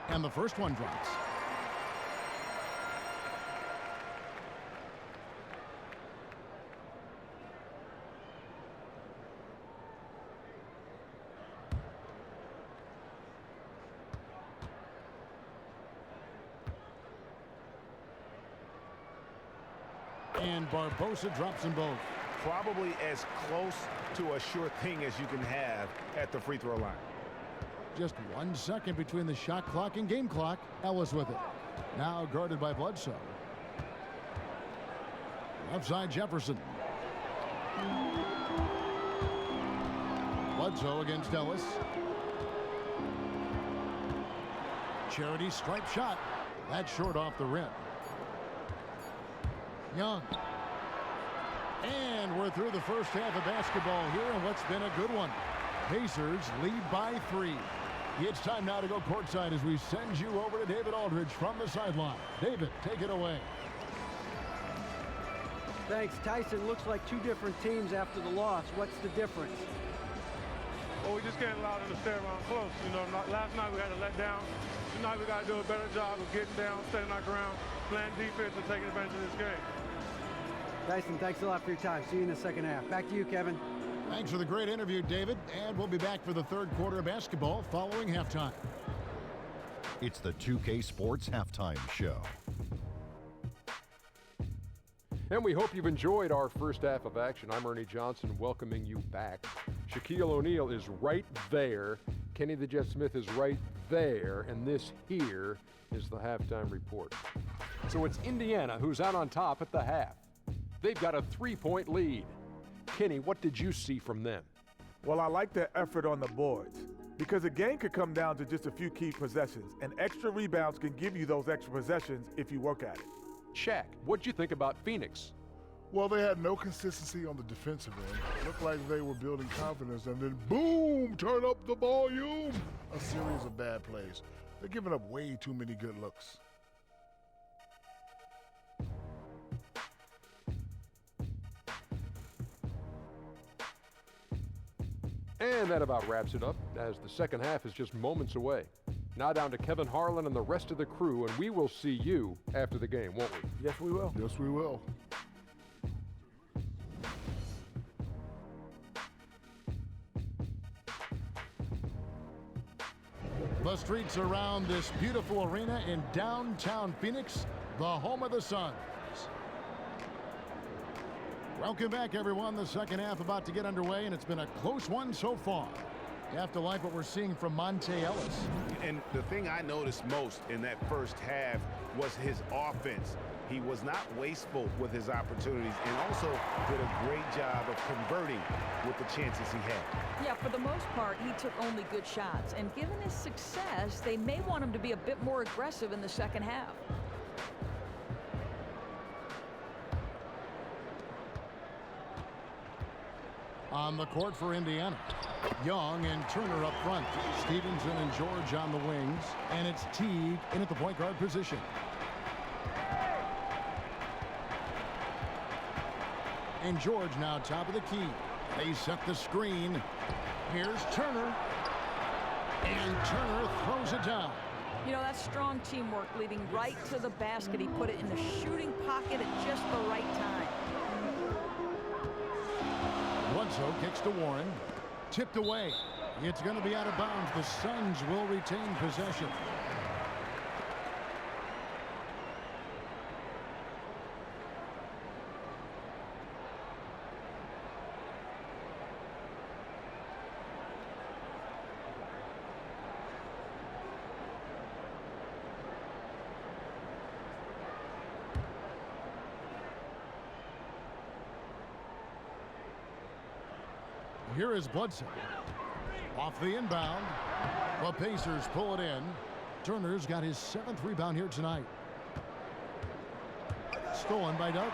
And the first one drops. And Barbosa drops them both. Probably as close to a sure thing as you can have at the free throw line. Just 1 second between the shot clock and game clock. Ellis with it. Now guarded by Bledsoe. Left side Jefferson. Bledsoe against Ellis. Charity stripe shot. That's short off the rim. Young. And we're through the first half of basketball here, and what's been a good one. Pacers lead by 3. It's time now to go courtside as we send you over to David Aldridge from the sideline. David, take it away. Thanks, Tyson. Looks like two different teams after the loss. What's the difference? Well, we just can't allow them to stay around close. You know, last night we had to let down. Tonight we got to do a better job of getting down, staying our ground, playing defense, and taking advantage of this game. Tyson, thanks a lot for your time. See you in the second half. Back to you, Kevin. Thanks for the great interview, David. And we'll be back for the third quarter of basketball following halftime. It's the 2K Sports Halftime Show. And we hope you've enjoyed our first half of action. I'm Ernie Johnson, welcoming you back. Shaquille O'Neal is right there. Kenny the Jet Smith is right there. And this here is the halftime report. So it's Indiana who's out on top at the half. They've got a 3-point lead. Kenny, what did you see from them? Well, I like their effort on the boards because a game could come down to just a few key possessions, and extra rebounds can give you those extra possessions if you work at it. Shaq, what'd you think about Phoenix? Well, they had no consistency on the defensive end. Looked like they were building confidence, and then boom, turn up the volume. A series of bad plays. They're giving up way too many good looks. And that about wraps it up, as the second half is just moments away. Now down to Kevin Harlan and the rest of the crew, and we will see you after the game, won't we? Yes, we will. Yes, we will. The streets around this beautiful arena in downtown Phoenix, the home of the Suns. Welcome back, everyone. The second half about to get underway, and it's been a close one so far. You have to like what we're seeing from Monte Ellis. And the thing I noticed most in that first half was his offense. He was not wasteful with his opportunities and also did a great job of converting with the chances he had. Yeah, for the most part, he took only good shots. And given his success, they may want him to be a bit more aggressive in the second half. On the court for Indiana. Young and Turner up front. Stevenson and George on the wings. And it's Teague in at the point guard position. And George now top of the key. They set the screen. Here's Turner. And Turner throws it down. You know, that's strong teamwork, leading right to the basket. He put it in the shooting pocket at just the right time. Bledsoe kicks to Warren. Tipped away. It's going to be out of bounds. The Suns will retain possession. Here is Bledsoe. Off the inbound. The Pacers pull it in. Turner's got his 7th rebound here tonight. Stolen by Doug.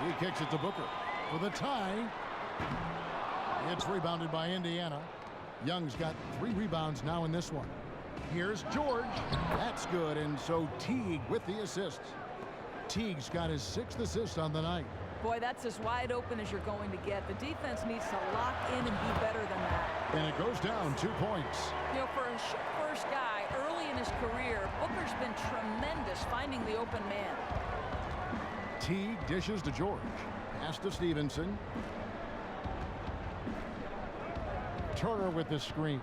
He kicks it to Booker for the tie. It's rebounded by Indiana. Young's got 3 rebounds now in this one. Here's George. That's good, and so Teague with the assist. Teague's got his 6th assist on the night. Boy, that's as wide open as you're going to get. The defense needs to lock in and be better than that. And it goes down 2 points. You know, for a first guy early in his career, Booker's been tremendous finding the open man. Teague dishes to George. Pass to Stevenson. Turner with the screen.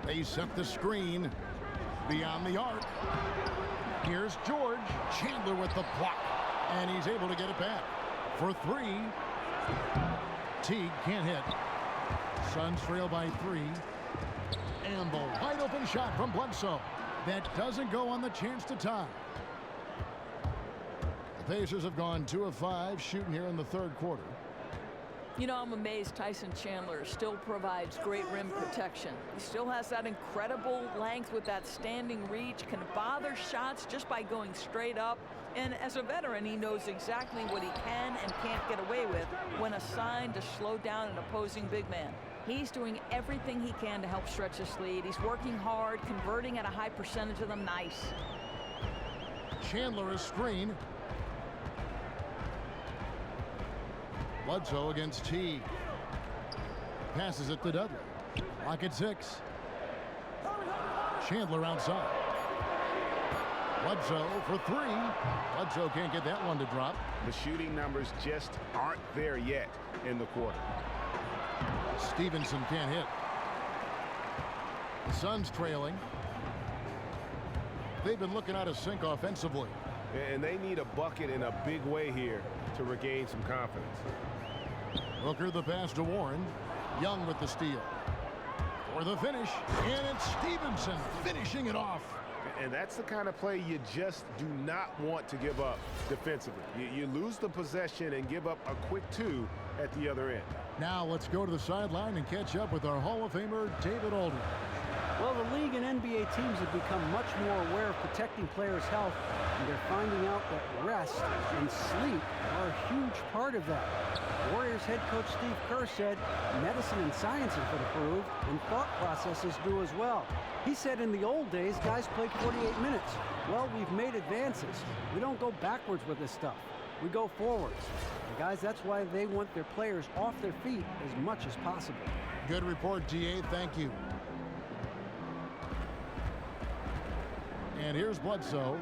They set the screen beyond the arc. Here's George. Chandler with the block. And he's able to get it back. For three. Teague can't hit. Suns trail by 3. And the wide open shot from Bledsoe. That doesn't go on the chance to tie. The Pacers have gone 2 of 5 shooting here in the third quarter. You know, I'm amazed Tyson Chandler still provides great rim protection. He still has that incredible length with that standing reach, can bother shots just by going straight up. And as a veteran, he knows exactly what he can and can't get away with when assigned to slow down an opposing big man. He's doing everything he can to help stretch this lead. He's working hard, converting at a high percentage of them. Nice. Chandler is screen. Bledsoe against Teague. Passes it to Dudley. Lock at 6. Chandler outside. Bledsoe for 3. Bledsoe can't get that one to drop. The shooting numbers just aren't there yet in the quarter. Stevenson can't hit. The Suns trailing. They've been looking out of sync offensively. And they need a bucket in a big way here to regain some confidence. Booker the pass to Warren. Young with the steal. For the finish. And it's Stevenson finishing it off. And that's the kind of play you just do not want to give up defensively. You lose the possession and give up a quick 2 at the other end. Now let's go to the sideline and catch up with our Hall of Famer, David Aldridge. Well, the league and NBA teams have become much more aware of protecting players' health, and they're finding out that rest and sleep are a huge part of that. Warriors head coach Steve Kerr said medicine and science have improved, and thought processes do as well. He said in the old days, guys played 48 minutes. Well, we've made advances. We don't go backwards with this stuff. We go forwards. And guys, that's why they want their players off their feet as much as possible. Good report, DA. Thank you. And here's Bledsoe.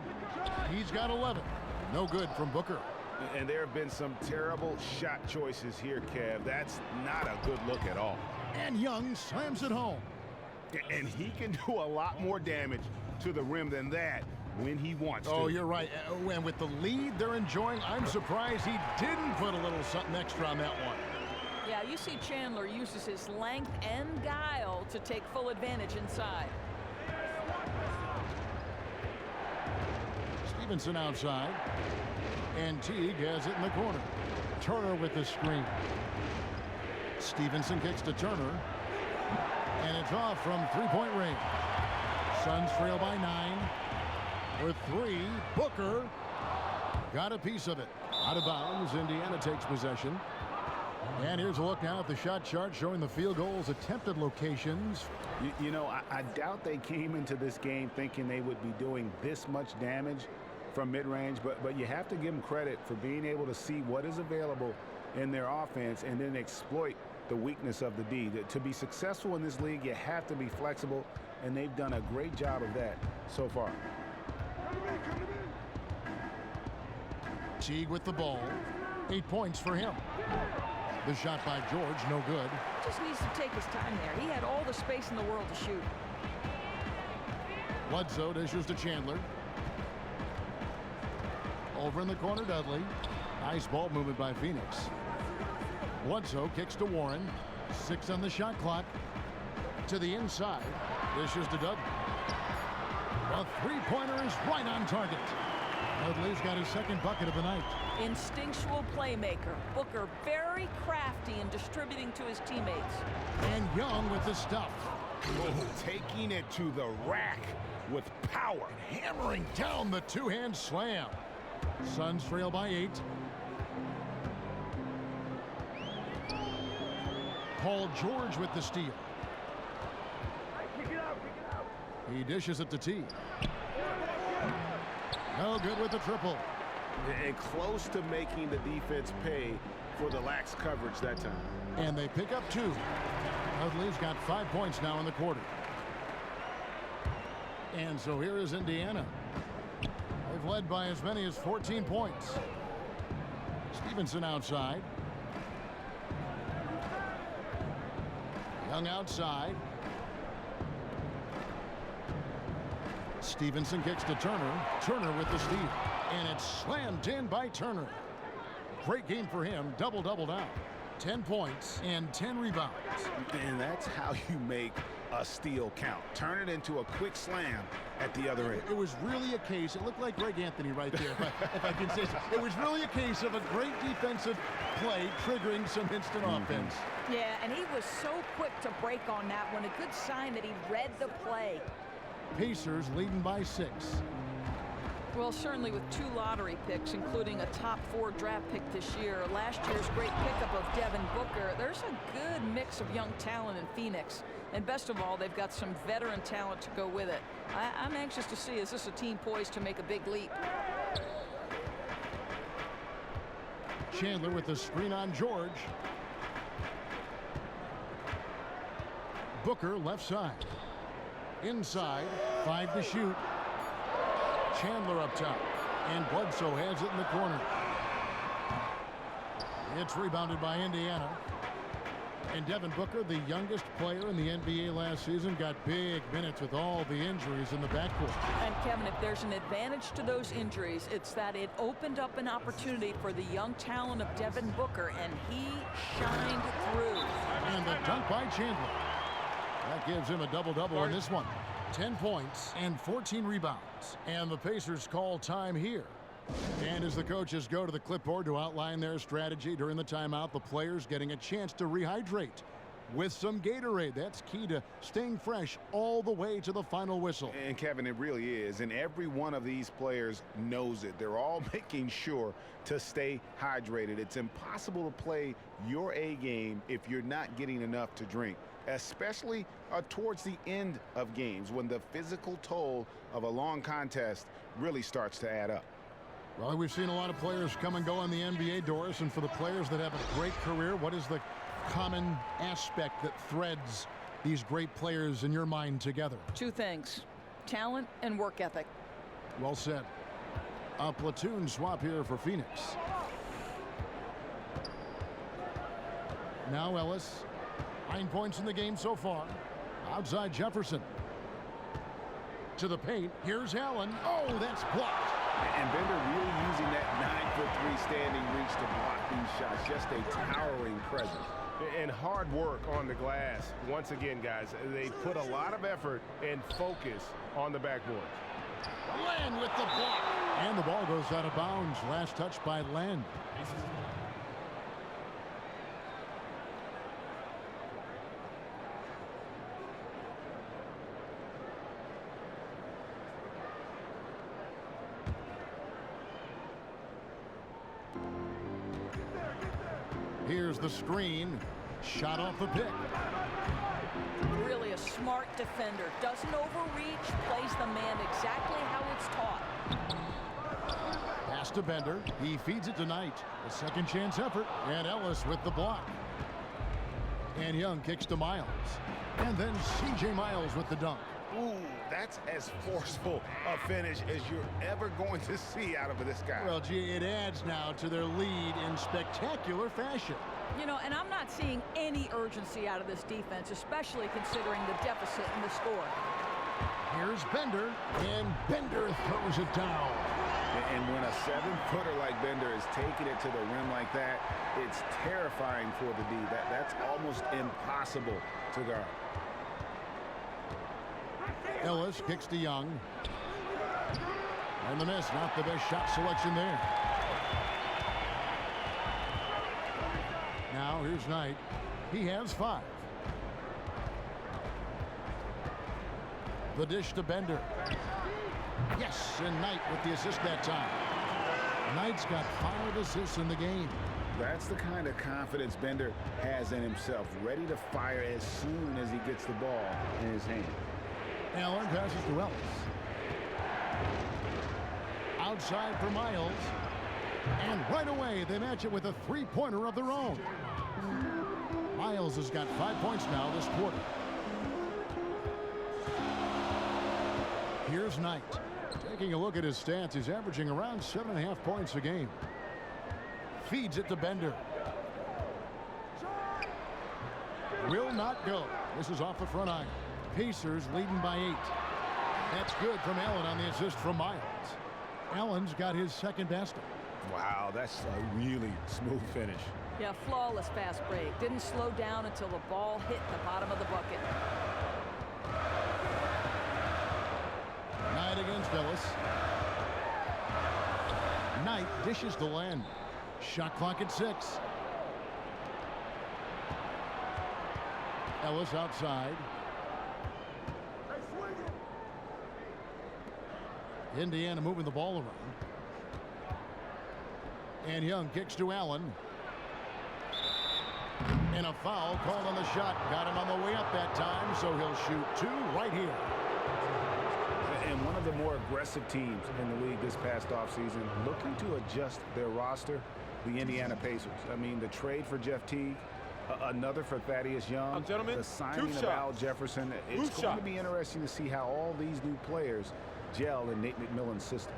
He's got 11. No good from Booker. And there have been some terrible shot choices here, Kev. That's not a good look at all. And Young slams it home. And he can do a lot more damage to the rim than that when he wants to. Oh, you're right. And with the lead they're enjoying, I'm surprised he didn't put a little something extra on that one. Yeah, you see Chandler uses his length and guile to take full advantage inside. Stevenson outside. And Teague has it in the corner. Turner with the screen. Stevenson kicks to Turner. And it's off from three-point range. Suns trail by 9. With 3, Booker got a piece of it. Out of bounds, Indiana takes possession. And here's a look now at the shot chart showing the field goals attempted locations. You know, I doubt they came into this game thinking they would be doing this much damage from mid-range, but you have to give them credit for being able to see what is available in their offense and then exploit the weakness of the D. To be successful in this league, you have to be flexible, and they've done a great job of that so far. Teague with the ball. 8 points for him. The shot by George, no good. Just needs to take his time there. He had all the space in the world to shoot. Bledsoe dishes to Chandler. Over in the corner, Dudley. Nice ball movement by Phoenix. Bledsoe kicks to Warren. 6 on the shot clock. To the inside. Dishes to Dudley. A three-pointer is right on target. Dudley's got his second bucket of the night. Instinctual playmaker. Booker very crafty in distributing to his teammates. And Young with the stuff. Oh, taking it to the rack with power. Hammering down the two-hand slam. Suns trail by 8. Paul George with the steal. He dishes it to T. No good with the triple. And close to making the defense pay for the lax coverage that time. And they pick up 2. Dudley's got 5 points now in the quarter. And so here is Indiana. They've led by as many as 14 points. Stevenson outside. Young outside. Stevenson kicks to Turner. Turner with the steal. And it's slammed in by Turner. Great game for him. Double-double now. 10 points and 10 rebounds. And that's how you make a steal count. Turn it into a quick slam at the other end. It was really a case, it looked like Greg Anthony right there, if I can say so. It was really a case of a great defensive play triggering some instant offense. Yeah, and he was so quick to break on that one. A good sign that he read the play. Pacers leading by 6. Well, certainly with 2 lottery picks, including a top 4 draft pick this year, last year's great pickup of Devin Booker, there's a good mix of young talent in Phoenix. And best of all, they've got some veteran talent to go with it. I'm anxious to see, is this a team poised to make a big leap? Chandler with the screen on George. Booker left side. Inside, 5 to shoot. Chandler up top, and Bledsoe has it in the corner. It's rebounded by Indiana. And Devin Booker, the youngest player in the NBA last season, got big minutes with all the injuries in the backcourt. And Kevin, if there's an advantage to those injuries, it's that it opened up an opportunity for the young talent of Devin Booker, and he shined through. And the dunk by Chandler. That gives him a double-double in this one. 10 points and 14 rebounds. And the Pacers call time here. And as the coaches go to the clipboard to outline their strategy during the timeout, the players getting a chance to rehydrate with some Gatorade. That's key to staying fresh all the way to the final whistle. And Kevin, it really is. And every one of these players knows it. They're all making sure to stay hydrated. It's impossible to play your A game if you're not getting enough to drink, especially towards the end of games when the physical toll of a long contest really starts to add up. Well, we've seen a lot of players come and go in the NBA, Doris, and for the players that have a great career, what is the common aspect that threads these great players in your mind together? 2 things, talent and work ethic. Well said. A platoon swap here for Phoenix. Now Ellis. 9 points in the game so far. Outside Jefferson. To the paint. Here's Allen. Oh, that's blocked. And Bender really using that 9'3" standing reach to block these shots. Just a towering presence. And hard work on the glass. Once again, guys, they put a lot of effort and focus on the backboard. Len with the block. And the ball goes out of bounds. Last touch by Len. Here's the screen. Shot off the pick. Really a smart defender. Doesn't overreach, plays the man exactly how it's taught. Pass to Bender. He feeds it tonight. A second chance effort. And Ellis with the block. And Young kicks to Miles. And then C.J. Miles with the dunk. Ooh, that's as forceful a finish as you're ever going to see out of this guy. Well, gee, it adds now to their lead in spectacular fashion. You know, and I'm not seeing any urgency out of this defense, especially considering the deficit in the score. Here's Bender, and Bender throws it down. And when a 7-footer like Bender is taking it to the rim like that, it's terrifying for the D. That's almost impossible to guard. Ellis kicks to Young. And the miss, not the best shot selection there. Now here's Knight. He has 5. The dish to Bender. Yes, and Knight with the assist that time. Knight's got 5 assists in the game. That's the kind of confidence Bender has in himself, ready to fire as soon as he gets the ball in his hand. Allen passes to Ellis. Outside for Miles. And right away, they match it with a 3-pointer of their own. Miles has got 5 points now this quarter. Here's Knight. Taking a look at his stats, he's averaging around 7.5 points a game. Feeds it to Bender. Will not go. This is off the front iron. Pacers leading by 8. That's good from Allen on the assist from Miles. Allen's got his second basket. Wow, that's a really smooth finish. Yeah, flawless fast break. Didn't slow down until the ball hit the bottom of the bucket. Knight against Ellis. Knight dishes to Len. Shot clock at 6. Ellis outside. Indiana moving the ball around. And Young kicks to Allen. And a foul called on the shot. Got him on the way up that time, so he'll shoot 2 right here. And one of the more aggressive teams in the league this past offseason, looking to adjust their roster, the Indiana Pacers. I mean, the trade for Jeff Teague, another for Thaddeus Young, the signing of Al Jefferson. It's going to be interesting to see how all these new players gel in Nate McMillan's system.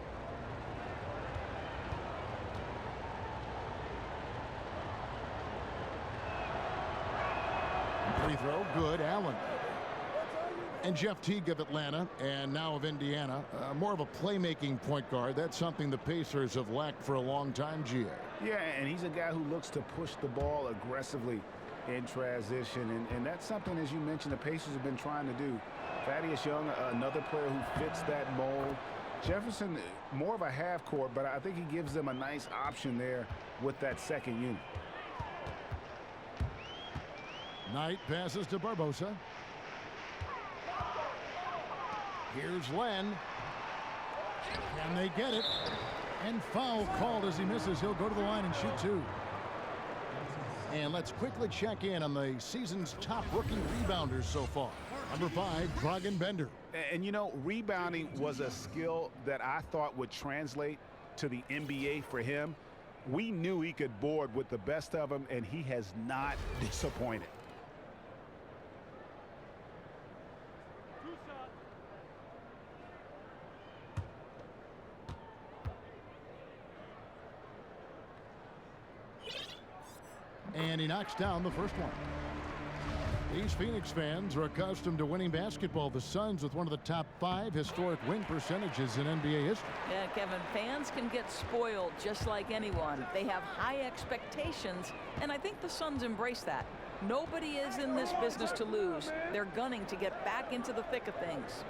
Free throw, good. Allen. And Jeff Teague of Atlanta, and now of Indiana, more of a playmaking point guard. That's something the Pacers have lacked for a long time, GA. Yeah, and he's a guy who looks to push the ball aggressively in transition, and that's something, as you mentioned, the Pacers have been trying to do. Thaddeus Young, another player who fits that mold. Jefferson, more of a half court, but I think he gives them a nice option there with that second unit. Knight passes to Barbosa. Here's Len. Can they get it? And foul called as he misses. He'll go to the line and shoot 2. And let's quickly check in on the season's top rookie rebounders so far. Number 5, Dragan Bender. And you know, rebounding was a skill that I thought would translate to the NBA for him. We knew he could board with the best of them, and he has not disappointed. And he knocks down the first one. These Phoenix fans are accustomed to winning basketball. The Suns with one of the top 5 historic win percentages in NBA history. Yeah, Kevin, fans can get spoiled just like anyone. They have high expectations, and I think the Suns embrace that. Nobody is in this business to lose. They're gunning to get back into the thick of things.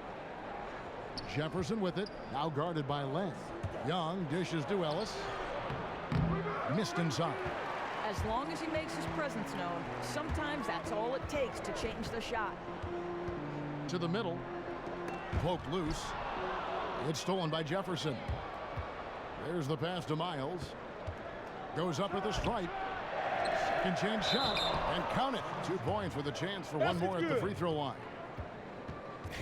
Jefferson with it, now guarded by Len. Young dishes to Ellis. Missed inside. As long as he makes his presence known, sometimes that's all it takes to change the shot. To the middle. Poked loose. It's stolen by Jefferson. There's the pass to Miles. Goes up with a strike. Second chance shot. And count it. 2 points with a chance for one more at the free throw line.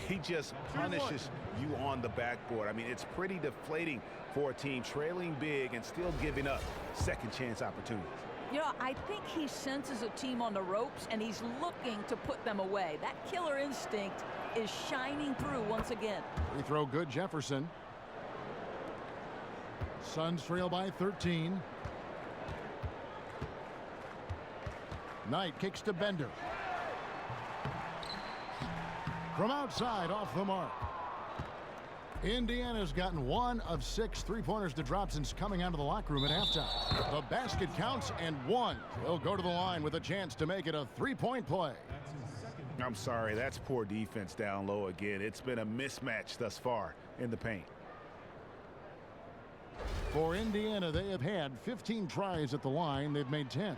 He just punishes you on the backboard. I mean, it's pretty deflating for a team trailing big and still giving up second chance opportunities. You know, I think he senses a team on the ropes, and he's looking to put them away. That killer instinct is shining through once again. Free throw good, Jefferson. Suns trail by 13. Knight kicks to Bender. From outside, off the mark. Indiana's gotten 1 of 6 three-pointers to drop since coming out of the locker room at halftime. The basket counts, and 1. He'll go to the line with a chance to make it a 3-point play. I'm sorry, that's poor defense down low again. It's been a mismatch thus far in the paint. For Indiana, they have had 15 tries at the line. They've made 10.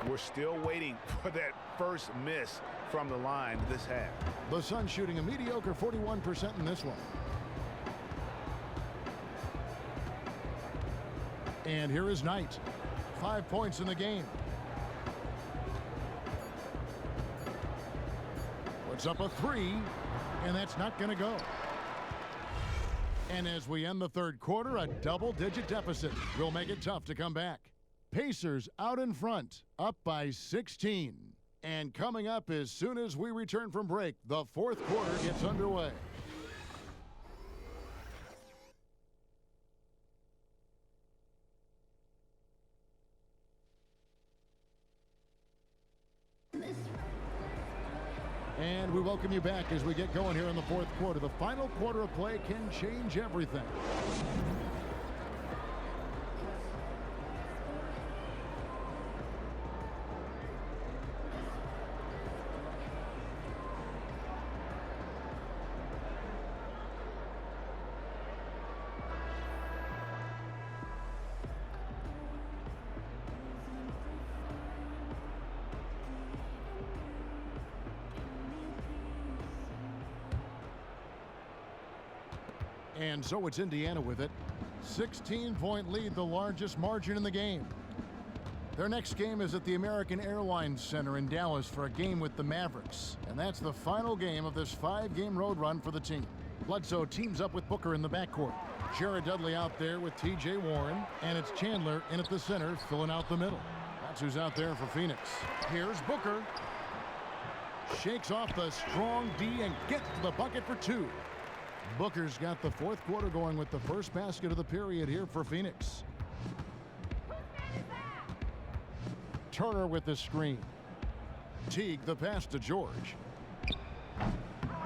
We're still waiting for that first miss from the line this half. The Suns shooting a mediocre 41% in this one. And here is Knight. 5 points in the game. Puts up a 3, and that's not going to go. And as we end the third quarter, a double-digit deficit will make it tough to come back. Pacers out in front, up by 16. And coming up as soon as we return from break, the fourth quarter gets underway. And we welcome you back as we get going here in the fourth quarter. The final quarter of play can change everything. And so it's Indiana with it. 16-point lead, the largest margin in the game. Their next game is at the American Airlines Center in Dallas for a game with the Mavericks. And that's the final game of this 5-game road run for the team. Bledsoe teams up with Booker in the backcourt. Jared Dudley out there with T.J. Warren. And it's Chandler in at the center, filling out the middle. That's who's out there for Phoenix. Here's Booker. Shakes off the strong D and gets to the bucket for 2. Booker's got the fourth quarter going with the first basket of the period here for Phoenix. Turner with the screen. Teague the pass to George.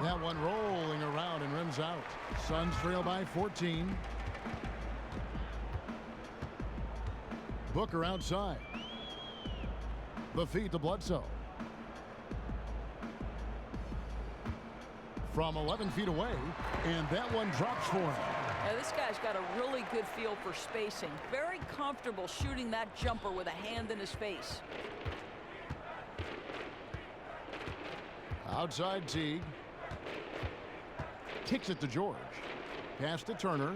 That one rolling around and rims out. Suns trail by 14. Booker outside. The feed to Bledsoe. From 11 feet away, and that one drops for him. Now, this guy's got a really good feel for spacing. Very comfortable shooting that jumper with a hand in his face. Outside Teague. Kicks it to George. Pass to Turner.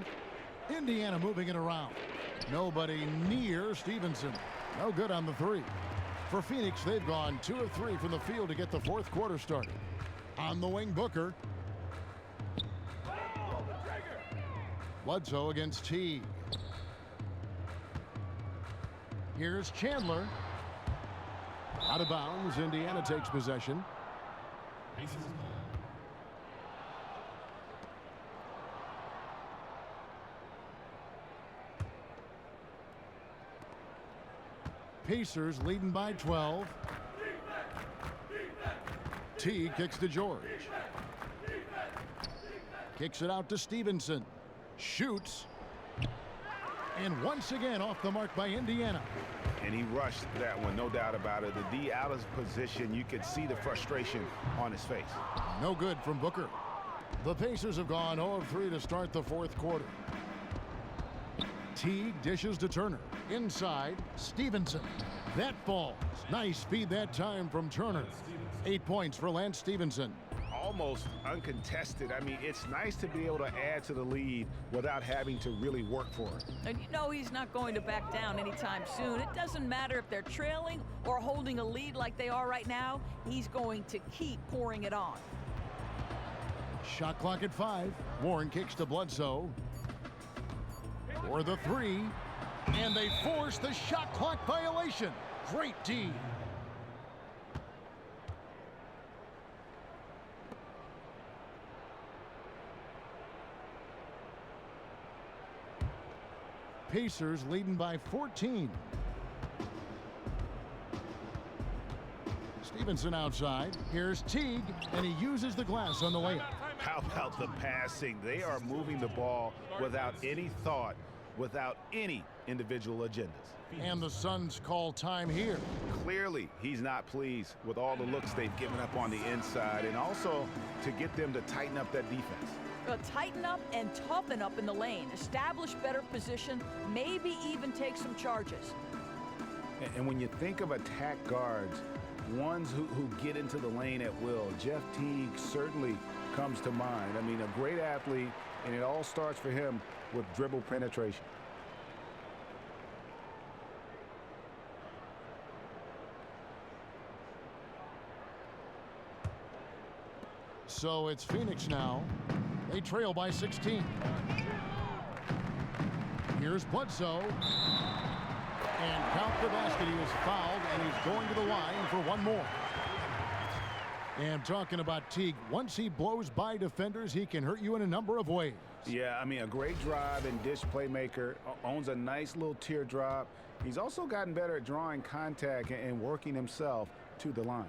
Indiana moving it around. Nobody near Stevenson. No good on the 3. For Phoenix, they've gone 2 of 3 from the field to get the fourth quarter started. On the wing, Booker. Bledsoe against Teague. Here's Chandler. Out of bounds. Indiana takes possession. Pacers leading by 12. Teague kicks to George. Kicks it out to Stevenson. Shoots. And once again off the mark by Indiana. And he rushed that one, no doubt about it. The D out of position. You could see the frustration on his face. No good from Booker. The Pacers have gone 0 of 3 to start the fourth quarter. Teague dishes to Turner. Inside, Stevenson. That falls. Nice feed that time from Turner. 8 points for Lance Stevenson. Almost uncontested. I mean, it's nice to be able to add to the lead without having to really work for it. And you know he's not going to back down anytime soon. It doesn't matter if they're trailing or holding a lead like they are right now. He's going to keep pouring it on. Shot clock at 5. Warren kicks to Bledsoe. For the 3. And they force the shot clock violation. Great D. Pacers leading by 14. Stevenson outside. Here's Teague, and he uses the glass on the layup. How about the passing? They are moving the ball without any thought, without any individual agendas. And the Suns call time here. Clearly, he's not pleased with all the looks they've given up on the inside, and also to get them to tighten up that defense. Tighten up and toughen up in the lane. Establish better position, maybe even take some charges. And when you think of attack guards, ones who get into the lane at will, Jeff Teague certainly comes to mind. I mean, a great athlete, and it all starts for him with dribble penetration. So it's Phoenix now. They trail by 16. Here's Bledsoe. And count the basket. He was fouled, and he's going to the line for one more. And talking about Teague, once he blows by defenders, he can hurt you in a number of ways. Yeah, I mean, a great drive and dish playmaker, owns a nice little teardrop. He's also gotten better at drawing contact and working himself to the line.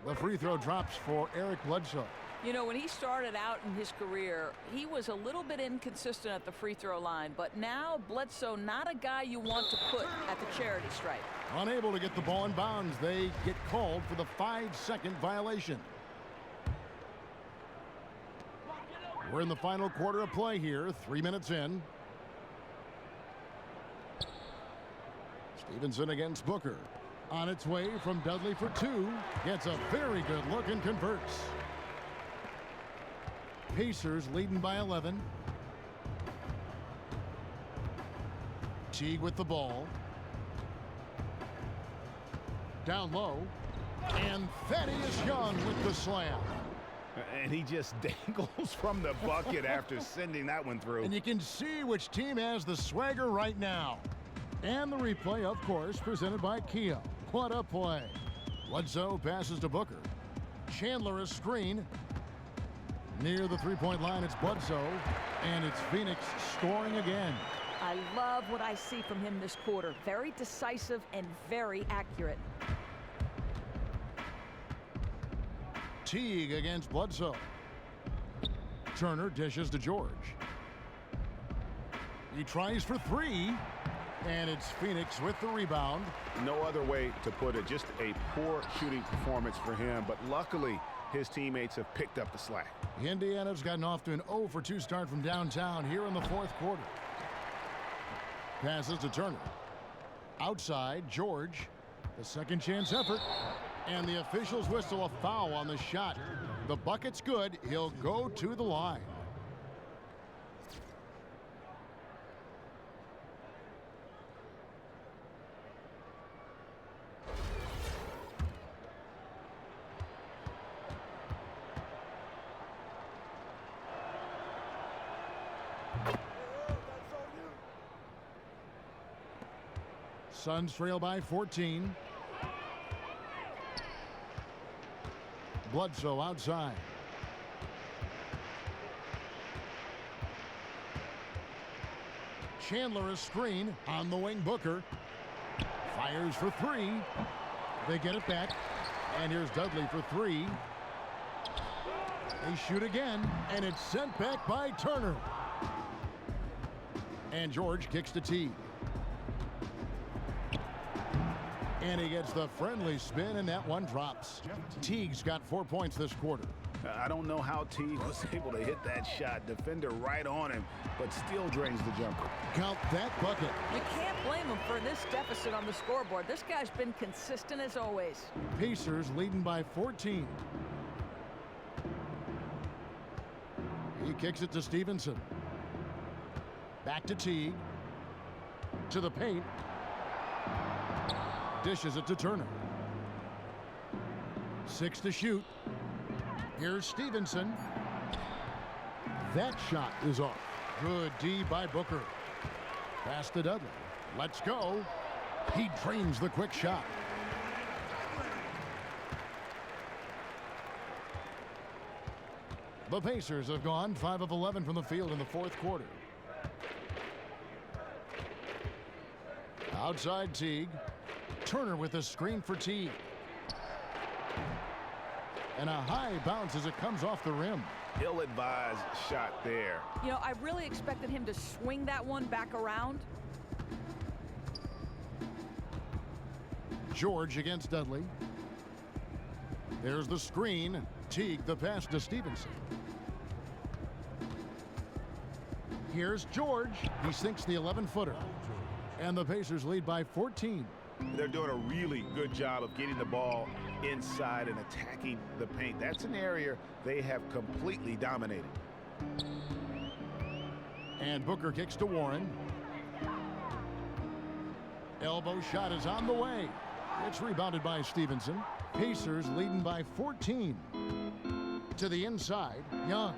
The free throw drops for Eric Bledsoe. You know, when he started out in his career, he was a little bit inconsistent at the free throw line, but now Bledsoe, not a guy you want to put at the charity stripe. Unable to get the ball in bounds, they get called for the 5-second violation. We're in the final quarter of play here, 3 minutes in. Stevenson against Booker. On its way from Dudley for 2. Gets a very good look and converts. Pacers leading by 11. Teague with the ball. Down low. And Thaddeus Young with the slam. And he just dangles from the bucket after sending that one through. And you can see which team has the swagger right now. And the replay, of course, presented by Kia. What a play. Bledsoe passes to Booker. Chandler a screen. Near the three-point line, it's Bledsoe. And it's Phoenix scoring again. I love what I see from him this quarter. Very decisive and very accurate. Teague against Bledsoe. Turner dishes to George. He tries for 3. And it's Phoenix with the rebound. No other way to put it. Just a poor shooting performance for him. But luckily, his teammates have picked up the slack. Indiana's gotten off to an 0 for 2 start from downtown here in the fourth quarter. Passes to Turner. Outside, George. The second chance effort. And the officials whistle a foul on the shot. The bucket's good. He'll go to the line. Suns trail by 14. Bledsoe outside. Chandler a screen on the wing. Booker fires for 3. They get it back. And here's Dudley for 3. They shoot again. And it's sent back by Turner. And George kicks to Teague. And he gets the friendly spin, and that one drops. Teague's got 4 points this quarter. I don't know how Teague was able to hit that shot. Defender right on him, but still drains the jumper. Count that bucket. You can't blame him for this deficit on the scoreboard. This guy's been consistent as always. Pacers leading by 14. He kicks it to Stevenson. Back to Teague. To the paint. Dishes it to Turner. 6 to shoot. Here's Stevenson. That shot is off. Good D by Booker. Pass to Dudley. Let's go. He drains the quick shot. The Pacers have gone 5 of 11 from the field in the fourth quarter. Outside Teague. Turner with a screen for Teague. And a high bounce as it comes off the rim. Ill-advised shot there. You know, I really expected him to swing that one back around. George against Dudley. There's the screen. Teague the pass to Stevenson. Here's George. He sinks the 11-footer. And the Pacers lead by 14. They're doing a really good job of getting the ball inside and attacking the paint. That's an area they have completely dominated. And Booker kicks to Warren. Elbow shot is on the way. It's rebounded by Stevenson. Pacers leading by 14. To the inside, Young.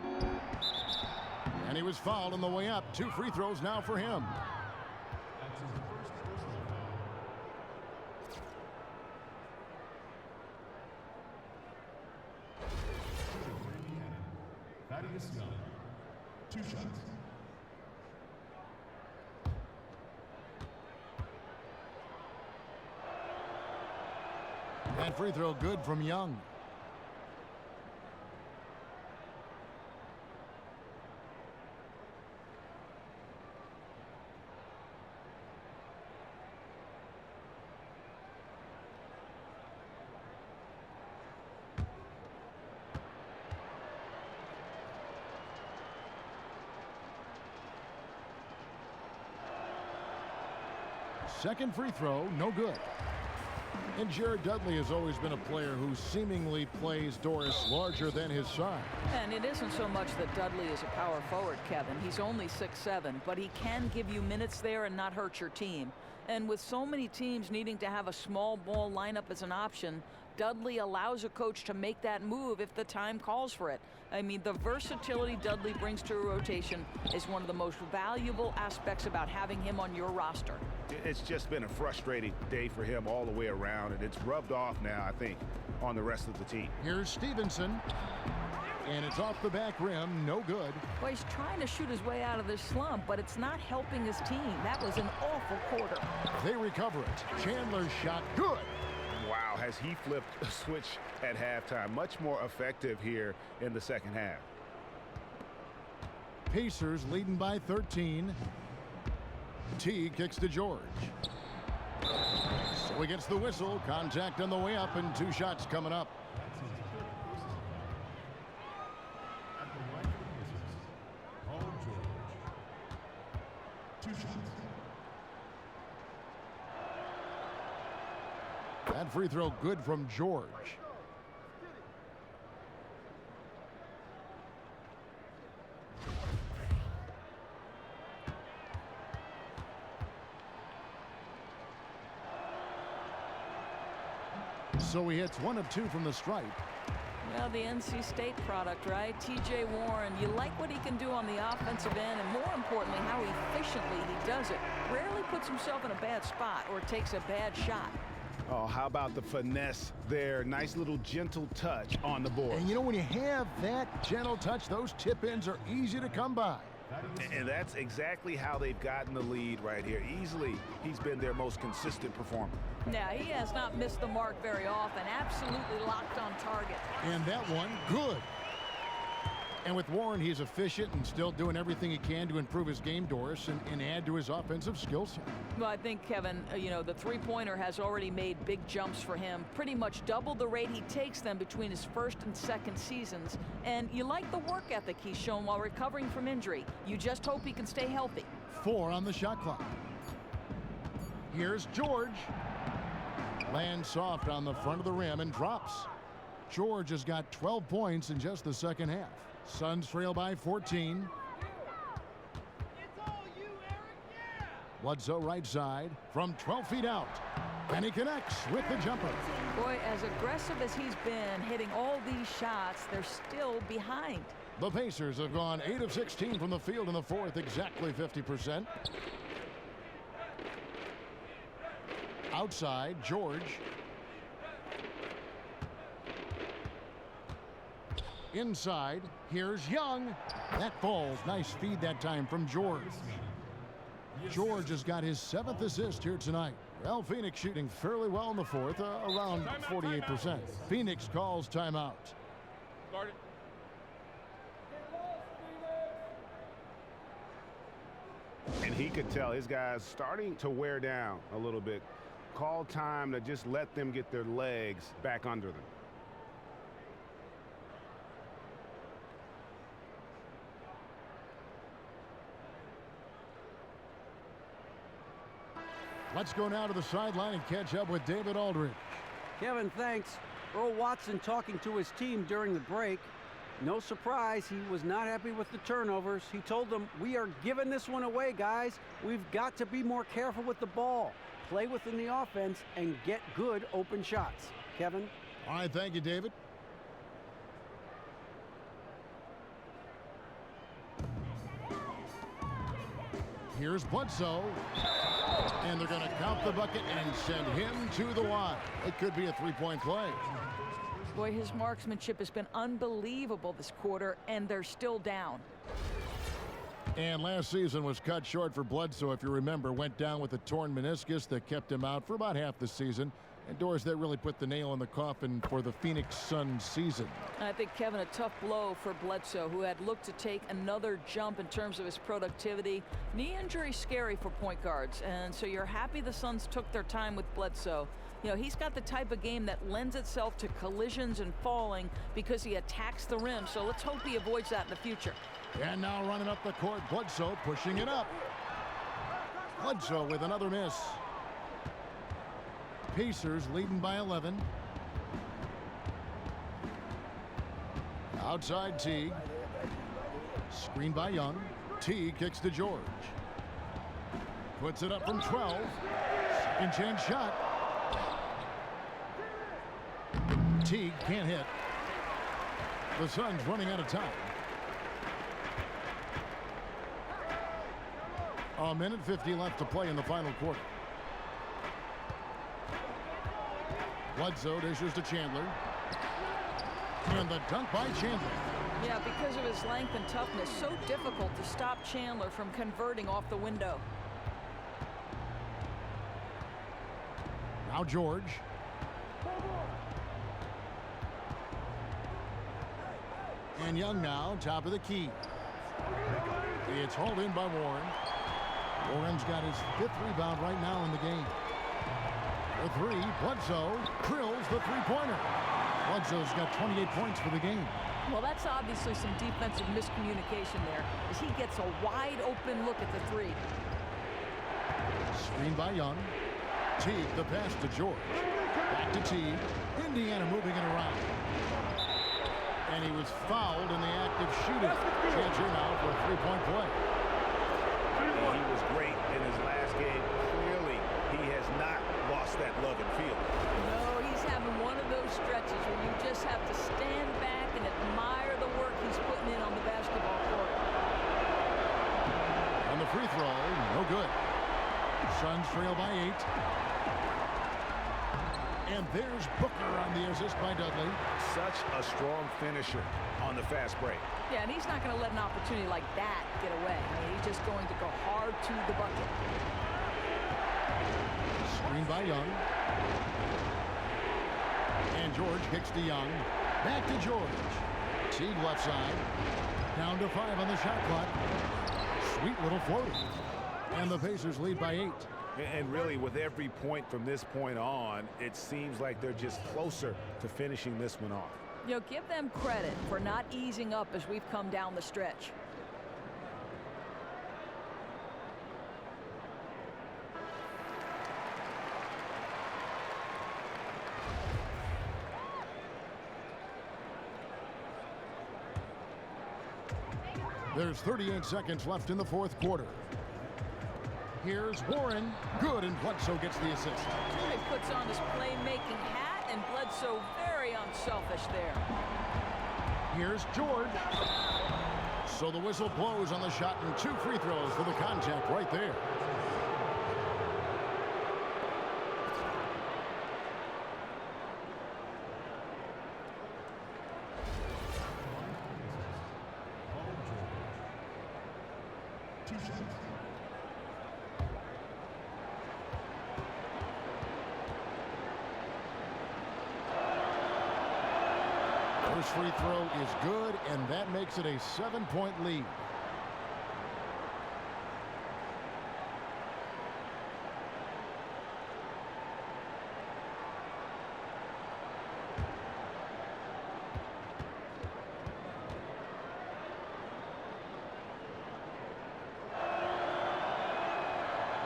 And he was fouled on the way up. 2 free throws now for him. Thaddeus Young, 2 shots. That free throw good from Young. second free throw, no good. And Jared Dudley has always been a player who seemingly plays Doris larger than his size. And it isn't so much that Dudley is a power forward, Kevin. He's only 6'7", but he can give you minutes there and not hurt your team. And with so many teams needing to have a small ball lineup as an option, Dudley allows a coach to make that move if the time calls for it. I mean, the versatility Dudley brings to a rotation is one of the most valuable aspects about having him on your roster. It's just been a frustrating day for him all the way around, and it's rubbed off now, I think, on the rest of the team. Here's Stevenson, and it's off the back rim, no good. Well, he's trying to shoot his way out of this slump, but it's not helping his team. That was an awful quarter. They recover it. Chandler's shot, good. Wow, has he flipped a switch at halftime. Much more effective here in the second half. Pacers leading by 13. T kicks to George. So he gets the whistle. Contact on the way up and 2 shots coming up. That free throw good from George. So he hits 1 of 2 from the stripe. Well, the NC State product, right? TJ Warren, you like what he can do on the offensive end, and more importantly, how efficiently he does it. Rarely puts himself in a bad spot or takes a bad shot. Oh, how about the finesse there? Nice little gentle touch on the board. And you know, when you have that gentle touch, those tip-ins are easy to come by. And that's exactly how they've gotten the lead right here. Easily, he's been their most consistent performer. Yeah, he has not missed the mark very often. Absolutely locked on target. And that one, good. And with Warren, he's efficient and still doing everything he can to improve his game, Doris, and add to his offensive skill set. Well, I think, Kevin, you know, the three-pointer has already made big jumps for him. Pretty much double the rate he takes them between his first and second seasons. And you like the work ethic he's shown while recovering from injury. You just hope he can stay healthy. 4 on the shot clock. Here's George. Lands soft on the front of the rim and drops. George has got 12 points in just the second half. Suns trail by 14. Bledsoe right side from 12 feet out. And he connects with the jumper. Boy, as aggressive as he's been hitting all these shots, they're still behind. The Pacers have gone 8 of 16 from the field in the fourth, exactly 50%. Outside, George. Inside, here's Young. That falls. Nice feed that time from George. George has got his 7th assist here tonight. Well, Phoenix shooting fairly well in the fourth, around 48%. Phoenix calls timeout. And he could tell his guys starting to wear down a little bit. Call time to just let them get their legs back under them. Let's go now to the sideline and catch up with David Aldridge. Kevin, thanks. Earl Watson talking to his team during the break. No surprise, he was not happy with the turnovers. He told them, we are giving this one away, guys. We've got to be more careful with the ball, play within the offense, and get good open shots. Kevin? All right, thank you, David. Here's Bledsoe. And they're going to count the bucket and send him to the line. It could be a three-point play. Boy, his marksmanship has been unbelievable this quarter, and they're still down. And last season was cut short for Bledsoe, if you remember. Went down with a torn meniscus that kept him out for about half the season. And Doris, that really put the nail in the coffin for the Phoenix Suns season. I think, Kevin, a tough blow for Bledsoe, who had looked to take another jump in terms of his productivity. Knee injury scary for point guards, and so you're happy the Suns took their time with Bledsoe. You know, he's got the type of game that lends itself to collisions and falling because he attacks the rim, so let's hope he avoids that in the future. And now running up the court, Bledsoe pushing it up. Bledsoe with another miss. Pacers leading by 11. Outside Teague. Screen by Young. Teague kicks to George. Puts it up from 12. Second chance shot. Teague can't hit. The Suns running out of time. A minute 50 left to play in the final quarter. Bledsoe dishes to Chandler. And the dunk by Chandler. Yeah, because of his length and toughness, so difficult to stop Chandler from converting off the window. Now George. And Young now, top of the key. It's hauled in by Warren. Warren's got his 5th rebound right now in the game. The three, Bledsoe drills the three-pointer. Bledsoe's got 28 points for the game. Well, that's obviously some defensive miscommunication there, as he gets a wide open look at the three. Screen by Young. Teague the pass to George. Back to Teague. Indiana moving it around. And he was fouled in the act of shooting. Chance here now for a three-point play. He was great in his last game. Clearly, he has not lost that love and feel. No, he's having one of those stretches where you just have to stand back and admire the work he's putting in on the basketball court. And the free throw, no good. Suns trail by 8. And there's Booker on the assist by Dudley. Such a strong finisher on the fast break. Yeah, and he's not going to let an opportunity like that get away. I mean, he's just going to go hard to the bucket. Screen by Young. And George kicks to Young. Back to George. Teague left side. Down to 5 on the shot clock. Sweet little floater. And the Pacers lead by 8. And really, with every point from this point on, it seems like they're just closer to finishing this one off. You know, give them credit for not easing up as we've come down the stretch. There's 38 seconds left in the fourth quarter. Here's Warren. Good, and Bledsoe gets the assist. He puts on his playmaking hat, and Bledsoe very unselfish there. Here's George. So the whistle blows on the shot, and 2 free throws for the contact right there. First free throw is good, and that makes it a 7-point lead.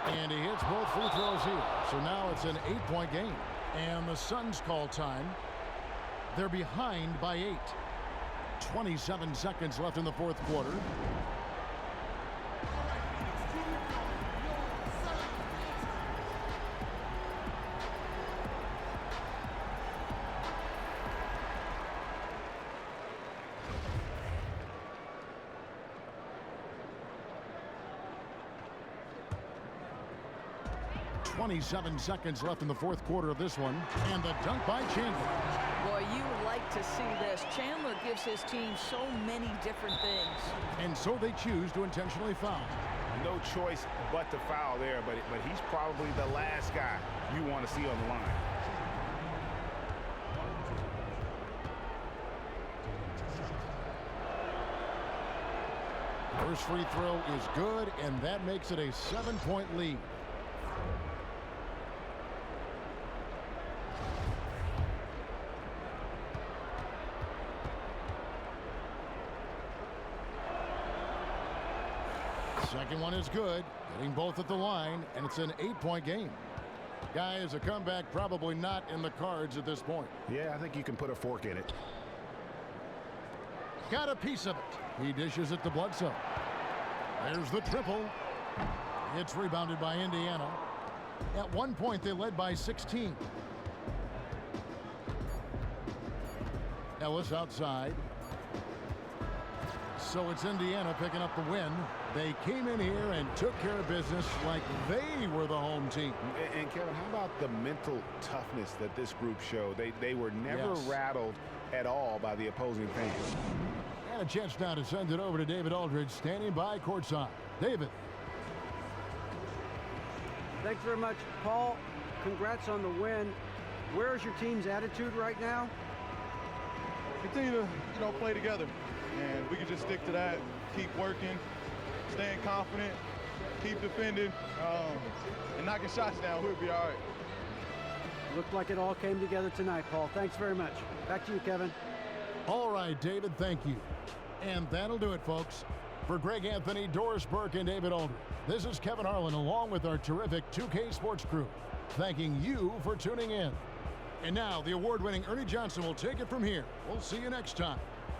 And he hits both free throws here. So now it's an 8-point game. And the Suns call time. They're behind by 8. 27 seconds left in the fourth quarter. .27 seconds left in the fourth quarter of this one. And the dunk by Chandler. Boy, you like to see this. Chandler gives his team so many different things. And so they choose to intentionally foul. No choice but to foul there, but he's probably the last guy you want to see on the line. First free throw is good, and that makes it a 7-point lead. Second one is good, getting both at the line, and it's an 8-point game. Guys, a comeback probably not in the cards at this point. Yeah, I think you can put a fork in it. Got a piece of it. He dishes it to Bledsoe. There's the triple. It's rebounded by Indiana. At one point, they led by 16. Ellis outside. So it's Indiana picking up the win. They came in here and took care of business like they were the home team. And Kevin, how about the mental toughness that this group showed? They were never rattled at all by the opposing fans. And a chance now to send it over to David Aldridge, standing by courtside. David. Thanks very much, Paul. Congrats on the win. Where is your team's attitude right now? Continue to, play together. And we can just stick to that, keep working, staying confident, keep defending, and knocking shots down. We'll be all right. Looked like it all came together tonight, Paul. Thanks very much. Back to you, Kevin. All right, David, thank you. And that'll do it, folks. For Greg Anthony, Doris Burke, and David Aldridge, this is Kevin Harlan along with our terrific 2K Sports crew, thanking you for tuning in. And now the award-winning Ernie Johnson will take it from here. We'll see you next time.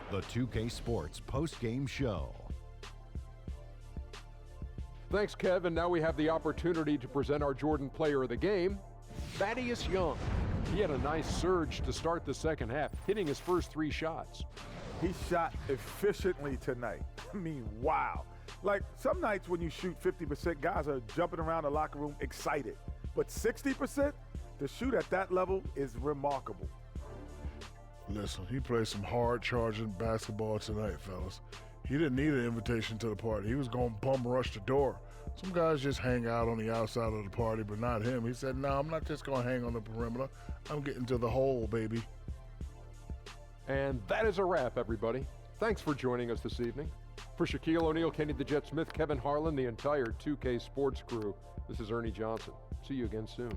The 2K Sports post-game show. Thanks, Kevin. Now we have the opportunity to present our Jordan Player of the Game, Thaddeus Young. He had a nice surge to start the second half, hitting his first 3 shots. He shot efficiently tonight. I mean, wow. Like, some nights when you shoot 50%, guys are jumping around the locker room excited. But 60%, to shoot at that level is remarkable. Listen, he played some hard-charging basketball tonight, fellas. He didn't need an invitation to the party. He was going to bum rush the door. Some guys just hang out on the outside of the party, but not him. He said, no, I'm not just going to hang on the perimeter. I'm getting to the hole, baby. And that is a wrap, everybody. Thanks for joining us this evening. For Shaquille O'Neal, Kenny the Jet Smith, Kevin Harlan, the entire 2K Sports crew, this is Ernie Johnson. See you again soon.